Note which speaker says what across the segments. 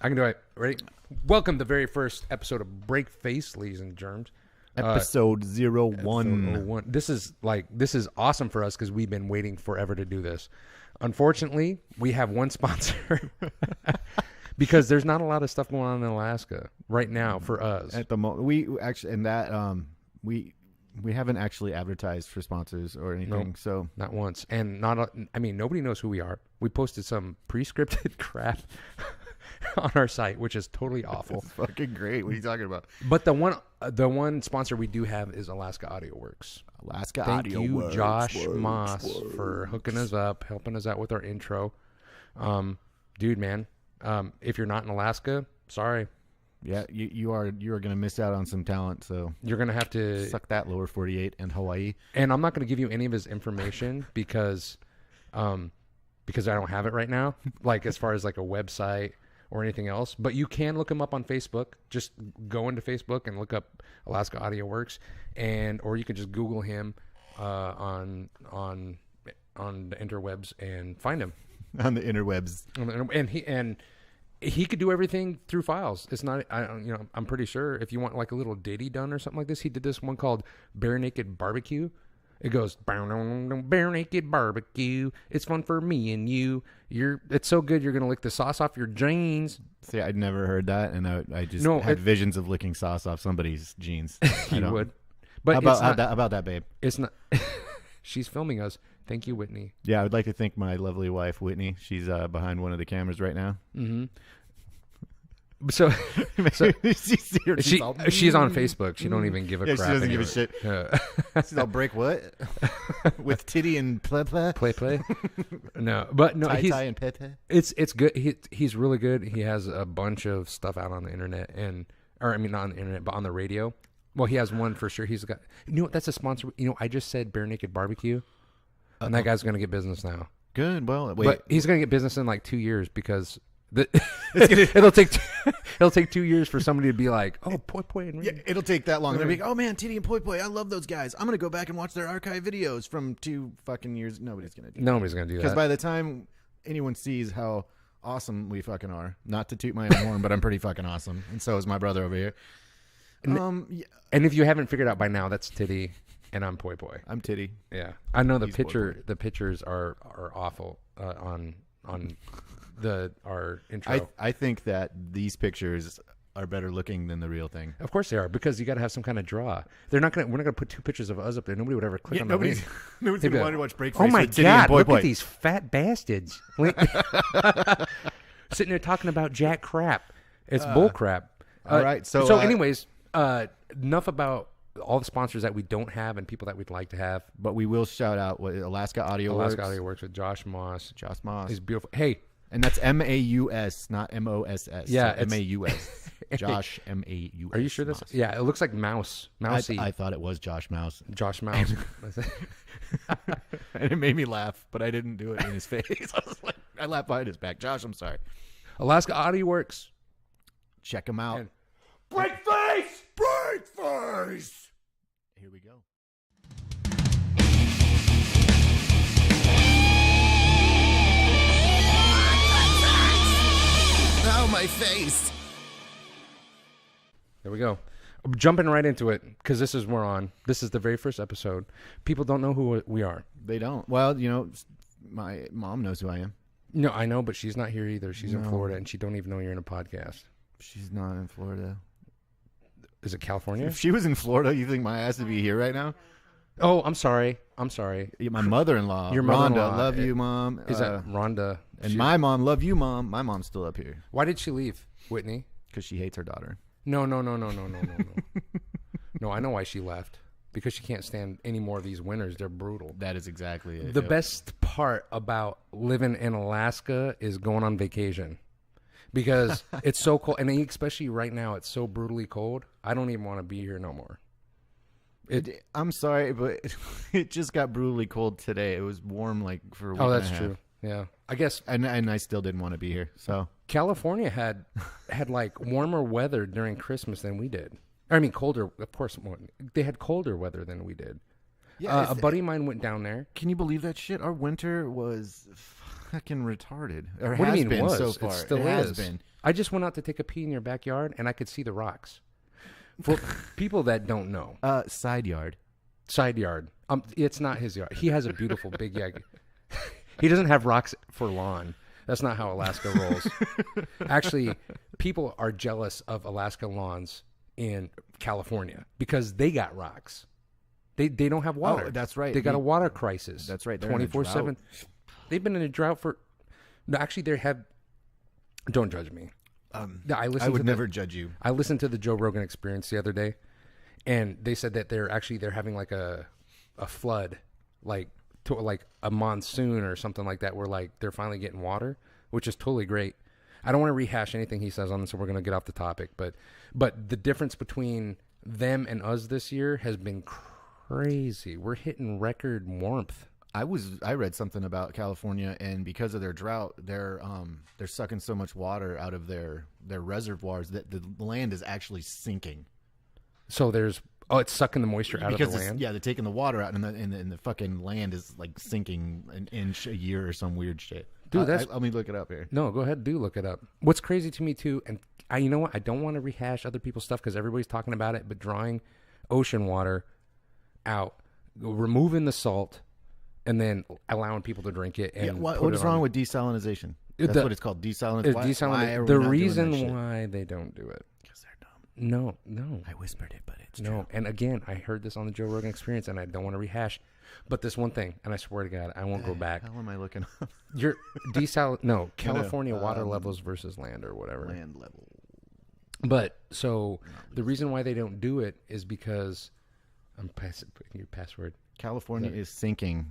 Speaker 1: I can do it. Ready? Welcome to the very first episode of BreakFace, ladies and germs.
Speaker 2: Episode 01.
Speaker 1: 01. This is awesome for us because we've been waiting forever to do this. Unfortunately, we have one sponsor because there's not a lot of stuff going on in Alaska right now for us.
Speaker 2: At the moment, we actually, and that we haven't actually advertised for sponsors or anything.
Speaker 1: Nope,
Speaker 2: so
Speaker 1: not once, and nobody knows who we are. We posted some pre-scripted crap on our site, which is totally awful.
Speaker 2: It's fucking great. What are you talking about?
Speaker 1: But the one sponsor we do have is Alaska Audio Works. Thank you, Josh Moss, for hooking us up, helping us out with our intro. Dude, man, if you're not in Alaska, sorry.
Speaker 2: Yeah, you are going to miss out on some talent. So
Speaker 1: you're going to have to
Speaker 2: suck that, lower 48 and Hawaii.
Speaker 1: And I'm not going to give you any of his information because I don't have it right now. Like as far as like a website or anything else, but you can look him up on Facebook. Just go into Facebook and look up Alaska Audio Works, or you can just Google him on the interwebs and find him
Speaker 2: on the interwebs.
Speaker 1: And he could do everything through files. It's not, I'm pretty sure if you want like a little ditty done or something like this, he did this one called Bare Naked Barbecue. It goes, bare naked barbecue. It's fun for me and you. It's so good you're going to lick the sauce off your jeans.
Speaker 2: See, I'd never heard that, and I just had visions of licking sauce off somebody's jeans.
Speaker 1: You would. But
Speaker 2: how about that, babe?
Speaker 1: It's not. She's filming us. Thank you, Whitney.
Speaker 2: Yeah, I would like to thank my lovely wife, Whitney. She's behind one of the cameras right now.
Speaker 1: Mm-hmm. So she's on Facebook. She don't even give a crap.
Speaker 2: She doesn't
Speaker 1: anyway.
Speaker 2: give a shit. She's all break what? With tittie.n.poypoy?
Speaker 1: Play. No, but no,
Speaker 2: tittie.n.poypoy?
Speaker 1: It's good. He's really good. He has a bunch of stuff out on the internet not on the internet, but on the radio. Well, he has one for sure. He's got, what? That's a sponsor. I just said Bare Naked Barbecue, and that guy's going to get business now.
Speaker 2: Good. Well, wait.
Speaker 1: But he's going to get business in like 2 years because it'll take 2 years for somebody to be like, oh, Poi Poi.
Speaker 2: Yeah, it'll take that long. They'll be like, oh man, tittie.n.poypoy, I love those guys. I'm gonna go back and watch their archive videos from 2 fucking years. Nobody's gonna do that. Because by the time anyone sees how awesome we fucking are, not to toot my own horn, but I'm pretty fucking awesome, and so is my brother over here.
Speaker 1: And if you haven't figured out by now, that's Titty, and I'm Poi Poi.
Speaker 2: I'm Titty.
Speaker 1: Yeah, I know the pictures are awful on our intro.
Speaker 2: I think that these pictures are better looking than the real thing.
Speaker 1: Of course they are, because you got to have some kind of draw. We're not gonna put 2 pictures of us up there. Nobody would ever click on that.
Speaker 2: Nobody's gonna want to watch BreakFace.
Speaker 1: Oh my
Speaker 2: with Titty
Speaker 1: God!
Speaker 2: and Poi
Speaker 1: Look
Speaker 2: Poi.
Speaker 1: at these fat bastards sitting there talking about jack crap. It's bull crap.
Speaker 2: All right. So
Speaker 1: anyways, enough about all the sponsors that we don't have and people that we'd like to have.
Speaker 2: But we will shout out Alaska Audio Works.
Speaker 1: Alaska Audio Works with Josh Moss.
Speaker 2: Josh Moss.
Speaker 1: He's beautiful. Hey.
Speaker 2: And that's MAUS, not MOSS.
Speaker 1: Yeah,
Speaker 2: so MAUS. Josh MAUS.
Speaker 1: Are you sure this? Yeah, it looks like mousey.
Speaker 2: I thought it was Josh Mouse.
Speaker 1: Josh Mouse.
Speaker 2: And it made me laugh, but I didn't do it in his face. I laughed behind his back. Josh, I'm sorry.
Speaker 1: Alaska Audio Works.
Speaker 2: Check him out.
Speaker 1: BreakFace!
Speaker 2: BreakFace! Here we go.
Speaker 3: Oh, my face.
Speaker 1: There we go. I'm jumping right into it because this is This is the very first episode. People don't know who we are.
Speaker 2: They don't. Well, my mom knows who I am.
Speaker 1: No, I know, but she's not here either. She's in Florida, and she don't even know you're in a podcast.
Speaker 2: She's not in Florida.
Speaker 1: Is it California?
Speaker 2: If she was in Florida, you think my ass would be here right now?
Speaker 1: Oh, I'm sorry.
Speaker 2: My mother-in-law.
Speaker 1: Your
Speaker 2: Rhonda,
Speaker 1: mother-in-law.
Speaker 2: love you, Mom.
Speaker 1: Is that Rhonda?
Speaker 2: And my mom, love you, Mom. My mom's still up here.
Speaker 1: Why did she leave, Whitney?
Speaker 2: Because she hates her daughter.
Speaker 1: No. No, I know why she left. Because she can't stand any more of these winters. They're brutal.
Speaker 2: That is exactly it.
Speaker 1: The best part about living in Alaska is going on vacation. Because it's so cold. And especially right now, it's so brutally cold. I don't even want to be here no more.
Speaker 2: I'm sorry, but it just got brutally cold today. It was warm for a week.
Speaker 1: Oh, that's true. Yeah, I guess.
Speaker 2: And I still didn't want to be here. So
Speaker 1: California had warmer weather during Christmas than we did. I mean, colder. Of course, they had colder weather than we did. Yeah, a buddy of mine went down there.
Speaker 2: Can you believe that shit? Our winter was fucking retarded. Or
Speaker 1: what
Speaker 2: has
Speaker 1: do you mean
Speaker 2: been
Speaker 1: was?
Speaker 2: so far.
Speaker 1: It still
Speaker 2: has
Speaker 1: is.
Speaker 2: Been.
Speaker 1: I just went out to take a pee in your backyard, and I could see the rocks. For people that don't know.
Speaker 2: Side yard.
Speaker 1: Side yard. It's not his yard. He has a beautiful big yard. He doesn't have rocks for lawn. That's not how Alaska rolls. Actually, people are jealous of Alaska lawns in California because they got rocks. They don't have water.
Speaker 2: Oh, that's right.
Speaker 1: They got a water crisis.
Speaker 2: That's right.
Speaker 1: 24/7. They've been in a drought for. No, actually, they have. Don't judge me.
Speaker 2: I would never judge you.
Speaker 1: I listened to the Joe Rogan Experience the other day, and they said that they're having like a flood, like a monsoon or something like that, where like they're finally getting water, which is totally great. I don't want to rehash anything he says on this, so we're going to get off the topic. But the difference between them and us this year has been crazy. We're hitting record warmth.
Speaker 2: I read something about California, and because of their drought, they're sucking so much water out of their reservoirs that the land is actually sinking.
Speaker 1: So it's sucking the moisture out of the land.
Speaker 2: Yeah, they're taking the water out, and the fucking land is like sinking an inch a year or some weird shit.
Speaker 1: Dude,
Speaker 2: let me look it up here.
Speaker 1: No, go ahead, do look it up. What's crazy to me too, and you know what? I don't want to rehash other people's stuff because everybody's talking about it, but drawing ocean water out, removing the salt, and then allowing people to drink it. And
Speaker 2: what is wrong with desalinization? That's what it's called, desalination.
Speaker 1: The reason why they don't do it.
Speaker 2: Because they're dumb.
Speaker 1: No.
Speaker 2: I whispered it, but it's
Speaker 1: true. And again, I heard this on the Joe Rogan Experience, and I don't want to rehash. But this one thing, and I swear to God, I won't go back.
Speaker 2: How am I looking up?
Speaker 1: Your California water levels versus land or whatever.
Speaker 2: Land level.
Speaker 1: But so the reason why they don't do it is because I'm putting your password.
Speaker 2: California is sinking.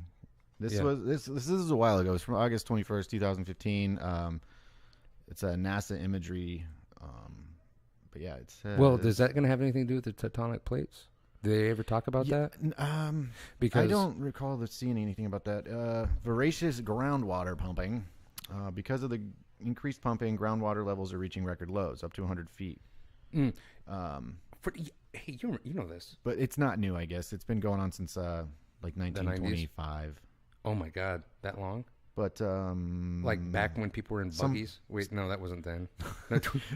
Speaker 2: This is a while ago. It's from August 21st, 2015. It's a NASA imagery. But yeah, it's
Speaker 1: well. Is that going to have anything to do with the tectonic plates? Did they ever talk about that?
Speaker 2: Because I don't recall seeing anything about that. Voracious groundwater pumping. Because of the increased pumping, groundwater levels are reaching record lows, up to 100 feet.
Speaker 1: Hey, you know this,
Speaker 2: but it's not new. I guess it's been going on since like 1925.
Speaker 1: Oh my God, that long?
Speaker 2: But
Speaker 1: like back when people were in buggies. Wait, no, that wasn't then.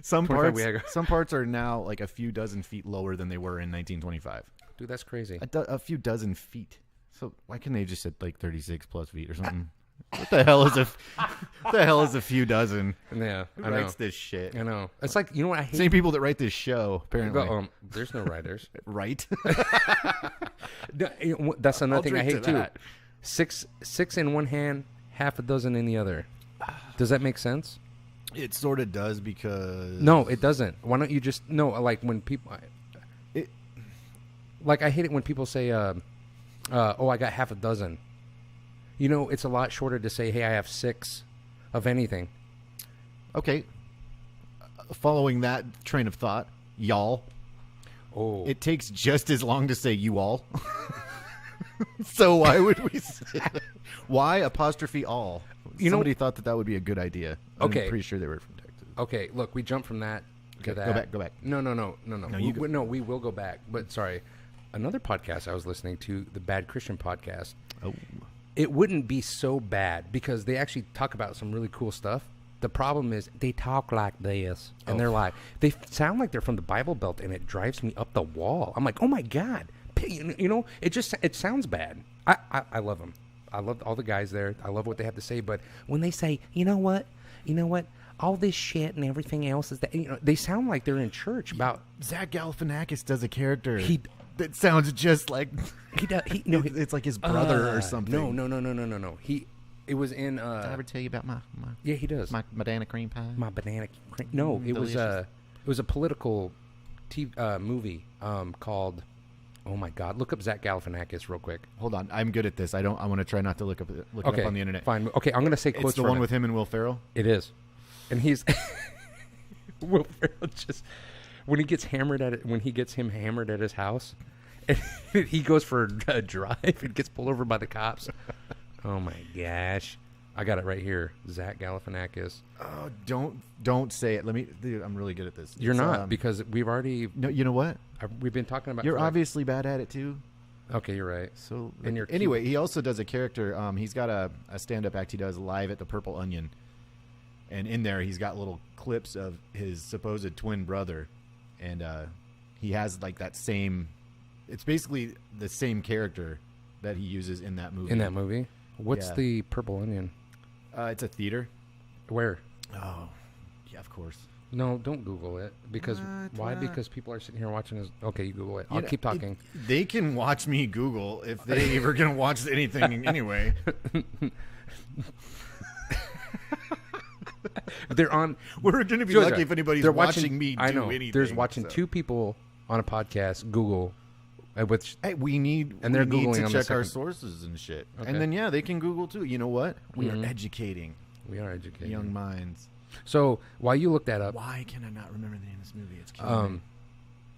Speaker 2: Some parts are now like a few dozen feet lower than they were in 1925.
Speaker 1: Dude, that's crazy.
Speaker 2: A few dozen feet. So why can't they just set like 36 plus feet or something? What the hell is a few dozen?
Speaker 1: Yeah,
Speaker 2: Who writes this shit?
Speaker 1: I know. It's like, you know what I hate?
Speaker 2: Same people that write this show, apparently.
Speaker 1: But, there's no writers.
Speaker 2: Right?
Speaker 1: That's another thing I hate too. Six in one hand, half a dozen in the other. Does that make sense?
Speaker 2: It sort of does because...
Speaker 1: No, it doesn't. Why don't you just... No, like when people... Like I hate it when people say, I got half a dozen. You know, it's a lot shorter to say, hey, I have 6 of anything.
Speaker 2: Okay. Following that train of thought, y'all.
Speaker 1: Oh.
Speaker 2: It takes just as long to say you all. So why would we say that? Why apostrophe all? Somebody thought that would be a good idea. I'm pretty sure they were from Texas.
Speaker 1: Okay, look, we jumped from that to that.
Speaker 2: Go back.
Speaker 1: No. We will go back. But sorry, another podcast I was listening to, the Bad Christian podcast.
Speaker 2: Oh.
Speaker 1: It wouldn't be so bad because they actually talk about some really cool stuff. The problem is they talk like this, and they're like, they sound like they're from the Bible Belt, and it drives me up the wall. I'm like, oh my God. You know, it sounds bad. I love them. I love all the guys there. I love what they have to say. But when they say, you know what, all this shit and everything else is that, they sound like they're in church about.
Speaker 2: Zach Galifianakis does a character that sounds just like it's like his brother or something.
Speaker 1: No. It was in.
Speaker 2: Did I ever tell you about my?
Speaker 1: Yeah, he does.
Speaker 2: My banana cream pie.
Speaker 1: My banana cream. No, it was a political movie called. Oh my God! Look up Zach Galifianakis real quick.
Speaker 2: Hold on, I'm good at this. I want to try not to look it up on the internet.
Speaker 1: Fine. Okay, I'm gonna say quotes.
Speaker 2: It's the one with him and Will Ferrell.
Speaker 1: It is, and he's Will Ferrell just when he gets hammered at his house, and he goes for a drive and gets pulled over by the cops. Oh my gosh! I got it right here. Zach Galifianakis.
Speaker 2: Oh, don't say it. Dude, I'm really good at this.
Speaker 1: You're not because we've already.
Speaker 2: No, you know what?
Speaker 1: We've been talking about.
Speaker 2: You're obviously bad at it too.
Speaker 1: Okay, you're right.
Speaker 2: So
Speaker 1: and you're
Speaker 2: anyway, he also does a character. He's got a stand-up act he does live at the Purple Onion, and in there he's got little clips of his supposed twin brother, and he has like that same. It's basically the same character that he uses in that movie.
Speaker 1: In that movie, what's the Purple Onion?
Speaker 2: It's a theater.
Speaker 1: Where?
Speaker 2: Oh, yeah, of course.
Speaker 1: No, don't Google it. Because why? Because people are sitting here watching us. Okay, you Google it. I'll keep talking.
Speaker 2: They can watch me Google if they ever gonna watch anything anyway.
Speaker 1: They're on.
Speaker 2: We're gonna be lucky if anybody's watching me do anything.
Speaker 1: There's watching two people on a podcast Google. Which
Speaker 2: we need to check our sources and shit. Okay. And then they can Google too. You know what? We are educating.
Speaker 1: We are educating
Speaker 2: young minds.
Speaker 1: So while you look that up,
Speaker 2: why can I not remember the name of this movie? It's killing me.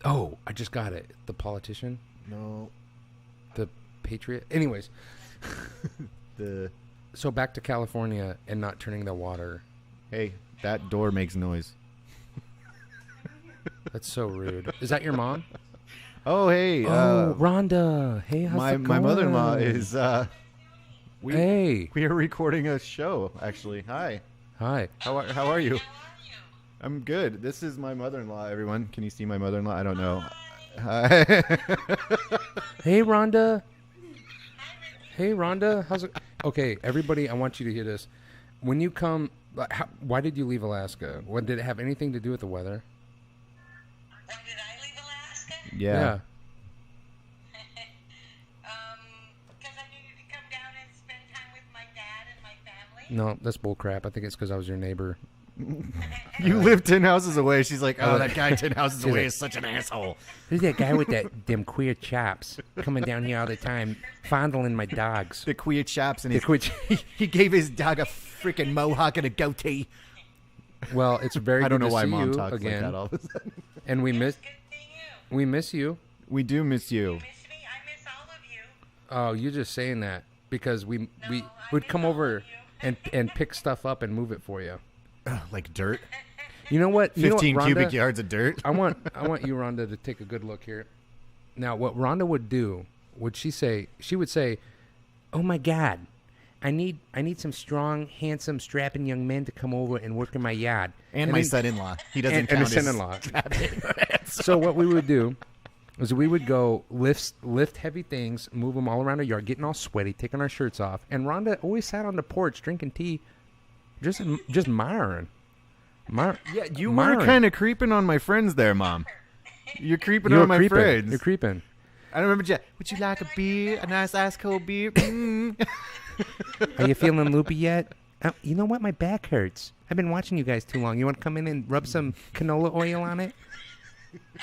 Speaker 1: Oh, I just got it. The Politician?
Speaker 2: No.
Speaker 1: The Patriot? Anyways. So back to California and not turning the water.
Speaker 2: Hey, that door makes noise.
Speaker 1: That's so rude. Is that your mom?
Speaker 2: Oh, hey.
Speaker 1: Rhonda. Hey, how's it going?
Speaker 2: My mother-in-law is...
Speaker 1: We
Speaker 2: are recording a show, actually. Hi. How are you? I'm good. This is my mother-in-law, everyone. Can you see my mother-in-law? I don't know. Hi.
Speaker 1: Hey, Rhonda. Hey, Rhonda. How's it? Okay, everybody, I want you to hear this. When you come... why did you leave Alaska? Did it have anything to do with the weather?
Speaker 4: When did I leave Alaska?
Speaker 2: Yeah.
Speaker 4: Because I needed to come down and spend time with my dad and my family.
Speaker 1: No, that's bull crap. I think it's because I was your neighbor.
Speaker 2: You live 10 houses away. She's like, oh, that guy 10 houses away is such an asshole.
Speaker 1: Who's that guy with them queer chops coming down here all the time, fondling my dogs?
Speaker 2: The queer chops. And he gave his dog a freaking mohawk and a goatee.
Speaker 1: Well, it's very good to see you again.
Speaker 2: I don't know why Mom talks like that all of a sudden.
Speaker 1: And we miss you.
Speaker 2: We do miss you.
Speaker 4: You miss me? I miss all of you.
Speaker 1: Oh, you're just saying that because we would come over and pick stuff up and move it for you.
Speaker 2: Like dirt?
Speaker 1: You know what?
Speaker 2: 15
Speaker 1: Rhonda,
Speaker 2: cubic yards of dirt?
Speaker 1: I want you, Rhonda, to take a good look here. Now, what Rhonda would do, she would say, oh, my God, I need some strong, handsome, strapping young men to come over and work in my yard.
Speaker 2: And my son-in-law. He doesn't count
Speaker 1: his son-in-law. So what we would do is we would go lift heavy things, move them all around our yard, getting all sweaty, taking our shirts off. And Rhonda always sat on the porch drinking tea, just admiring.
Speaker 2: Yeah, you were kind of creeping on my friends there, Mom. You're creeping on my friends.
Speaker 1: You're creeping.
Speaker 2: I remember, would you like a beer? A nice ice cold beer?
Speaker 1: Are you feeling loopy yet? You know what? My back hurts. I've been watching you guys too long. You want to come in and rub some canola oil on it?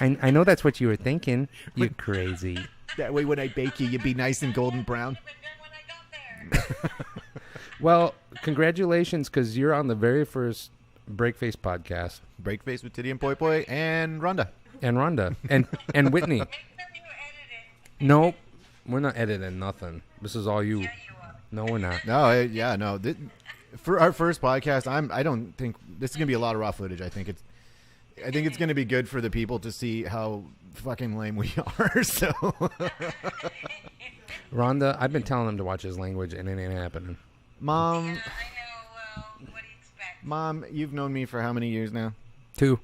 Speaker 1: I know that's what you were thinking. You crazy.
Speaker 2: That way when I bake you, you'd be nice and golden brown.
Speaker 1: Well, congratulations, because you're on the very first BreakFace podcast.
Speaker 2: BreakFace with tittie.n.poypoy and Rhonda.
Speaker 1: And Whitney. Nope. We're not editing nothing. This is all you.
Speaker 4: Yeah, you are.
Speaker 1: No, we're not.
Speaker 2: No. For our first podcast, I don't think this is gonna be a lot of raw footage. I think it's gonna be good for the people to see how fucking lame we are. So,
Speaker 1: Rhonda, I've been telling him to watch his language, and it ain't happening.
Speaker 2: Mom.
Speaker 4: Yeah, I know. What do you expect?
Speaker 2: Mom, you've known me for how many years now?
Speaker 1: 2.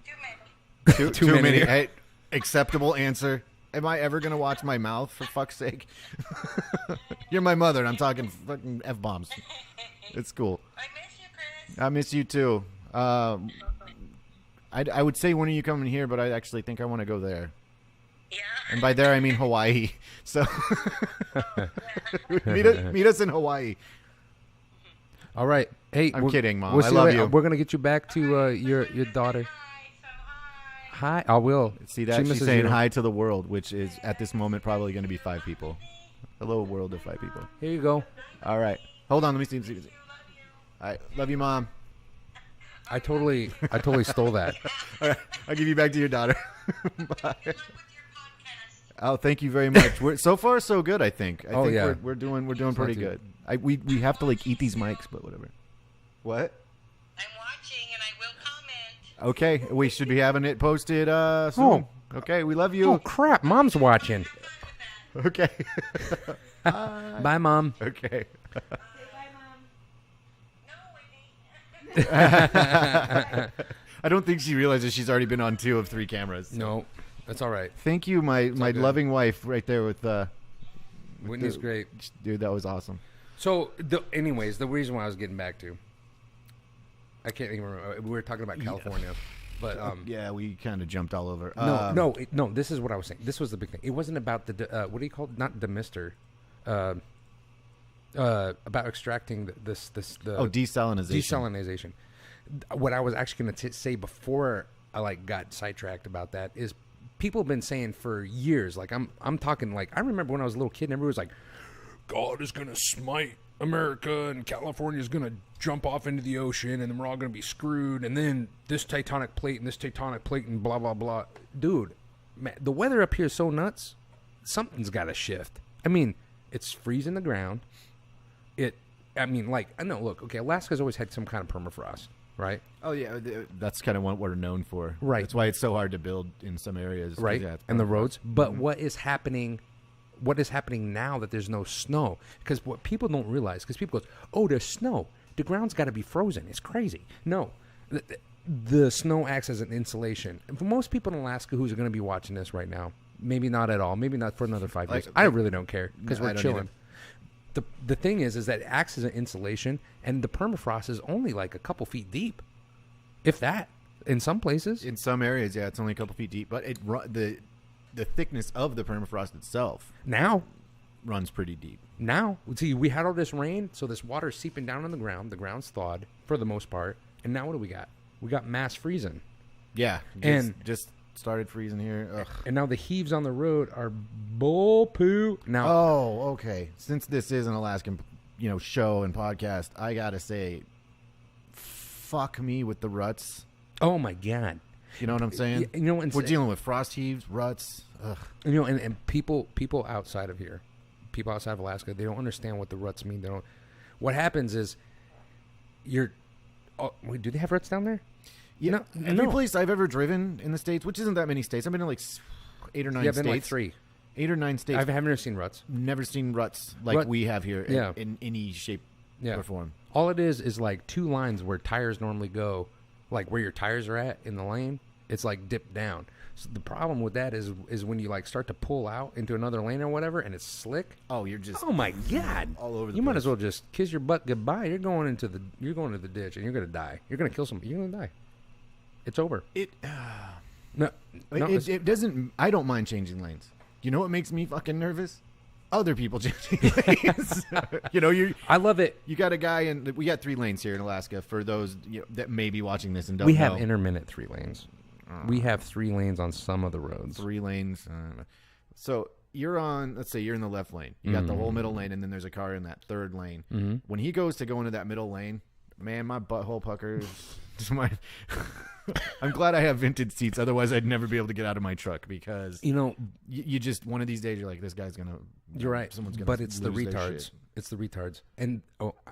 Speaker 2: Too many. Hey, acceptable answer. Am I ever going to watch my mouth, for fuck's sake? You're my mother, and I'm talking fucking F-bombs. It's cool.
Speaker 4: I miss you, Chris.
Speaker 2: I miss you, too. I would say, when are you coming here, but I actually think I want to go there.
Speaker 4: Yeah.
Speaker 2: And by there, I mean Hawaii. So meet us in Hawaii.
Speaker 1: All right. Hey,
Speaker 2: I'm kidding, Mom.
Speaker 1: We'll
Speaker 2: I love you.
Speaker 1: We're going to get you back to your daughter. Hi. I will.
Speaker 2: See that? She's saying hi to the world, which is, at this moment, probably going to be 5 people. Hello, world of 5 people.
Speaker 1: Here you go.
Speaker 2: All right. Hold on. Let me see. All right. Love you, Mom.
Speaker 1: I totally stole that.
Speaker 2: All right. I'll give you back to your daughter. Bye. Oh, thank you very much. So far, so good, I think. I think we're doing pretty good. We have to, like, eat these mics, but whatever. What?
Speaker 4: I'm watching, and I will comment.
Speaker 2: Okay, we should be having it posted soon. Okay, we love you.
Speaker 1: Oh, crap. Mom's watching.
Speaker 2: Okay.
Speaker 1: Bye, Mom.
Speaker 2: Okay.
Speaker 4: Say bye, Mom. No, Whitney.
Speaker 2: I don't think she realizes she's already been on 2 of 3 cameras.
Speaker 1: No, that's all right.
Speaker 2: Thank you, my
Speaker 1: good.
Speaker 2: loving wife right there with
Speaker 1: Whitney's great.
Speaker 2: Dude, that was awesome.
Speaker 1: So, anyways, the reason why I was getting back to, I can't even remember. We were talking about California, but
Speaker 2: yeah, we kind of jumped all over.
Speaker 1: No. This is what I was saying. This was the big thing. It wasn't about the what do you call it? Not demister. About extracting the
Speaker 2: desalinization.
Speaker 1: Desalinization. What I was actually going to say before I got sidetracked about that is people have been saying for years. Like I'm talking like I remember when I was a little kid and everybody was like, God is going to smite America and California is going to jump off into the ocean and then we're all going to be screwed and then this tectonic plate and blah, blah, blah. Dude, man, the weather up here is so nuts. Something's got to shift. I mean, it's freezing the ground. I know, look, okay, Alaska's always had some kind of permafrost, right?
Speaker 2: Oh, yeah, that's kind of what we're known for.
Speaker 1: Right.
Speaker 2: That's why it's so hard to build in some areas.
Speaker 1: Right,
Speaker 2: yeah,
Speaker 1: and the roads. But what is happening now that there's no snow? Because what people don't realize, because people go, oh, there's snow. The ground's got to be frozen. It's crazy. No. The snow acts as an insulation. And for most people in Alaska who's going to be watching this right now, maybe not at all, maybe not for another 5 years. I really don't care because we're chilling. The thing is that it acts as an insulation, and the permafrost is only like a couple feet deep, if that. In some places,
Speaker 2: in some areas, yeah, it's only a couple feet deep. But the thickness of the permafrost itself
Speaker 1: now
Speaker 2: runs pretty deep.
Speaker 1: Now, see, we had all this rain, so this water's seeping down on the ground. The ground's thawed for the most part, and now what do we got? We got mass freezing.
Speaker 2: Yeah, just started freezing here. Ugh.
Speaker 1: And now the heaves on the road are bull poo. Now,
Speaker 2: okay. Since this is an Alaskan, show and podcast, I gotta say, fuck me with the ruts.
Speaker 1: Oh my god.
Speaker 2: You know what I'm saying? We're dealing with frost heaves, ruts. Ugh.
Speaker 1: And people outside of here, people outside of Alaska, they don't understand what the ruts mean. They don't. What happens is, wait, do they have ruts down there?
Speaker 2: Yeah, every place I've ever driven in the States, which isn't that many states. I've been in like 8 or 9 states.
Speaker 1: I've been like 3.
Speaker 2: 8 or 9 states.
Speaker 1: I haven't never seen ruts.
Speaker 2: Never seen ruts we have here in any shape or form.
Speaker 1: All it is like 2 lines where tires normally go, like where your tires are at in the lane. It's like dipped down. So the problem with that is when you start to pull out into another lane or whatever, and it's slick.
Speaker 2: Oh, you're just
Speaker 1: my god,
Speaker 2: all over the place.
Speaker 1: You might as well just kiss your butt goodbye. You're going to the ditch and you're gonna die. You're gonna kill somebody. You're gonna die. It's over.
Speaker 2: It doesn't. I don't mind changing lanes. You know what makes me fucking nervous? Other people changing lanes.
Speaker 1: I love it.
Speaker 2: You got a guy, and we got 3 lanes here in Alaska. For those that may be watching this and don't
Speaker 1: know, we
Speaker 2: have
Speaker 1: intermittent 3 lanes. We have 3 lanes on some of the roads.
Speaker 2: 3 lanes. So you're on. Let's say you're in the left lane. You got the whole middle lane, and then there's a car in that 3rd lane. Mm-hmm. When he goes to go into that middle lane, man, my butthole puckers. I'm glad I have vintage seats. Otherwise, I'd never be able to get out of my truck because you just one of these days you're like, this guy's gonna.
Speaker 1: You're right.
Speaker 2: Someone's gonna.
Speaker 1: But it's the retards. It's the retards. And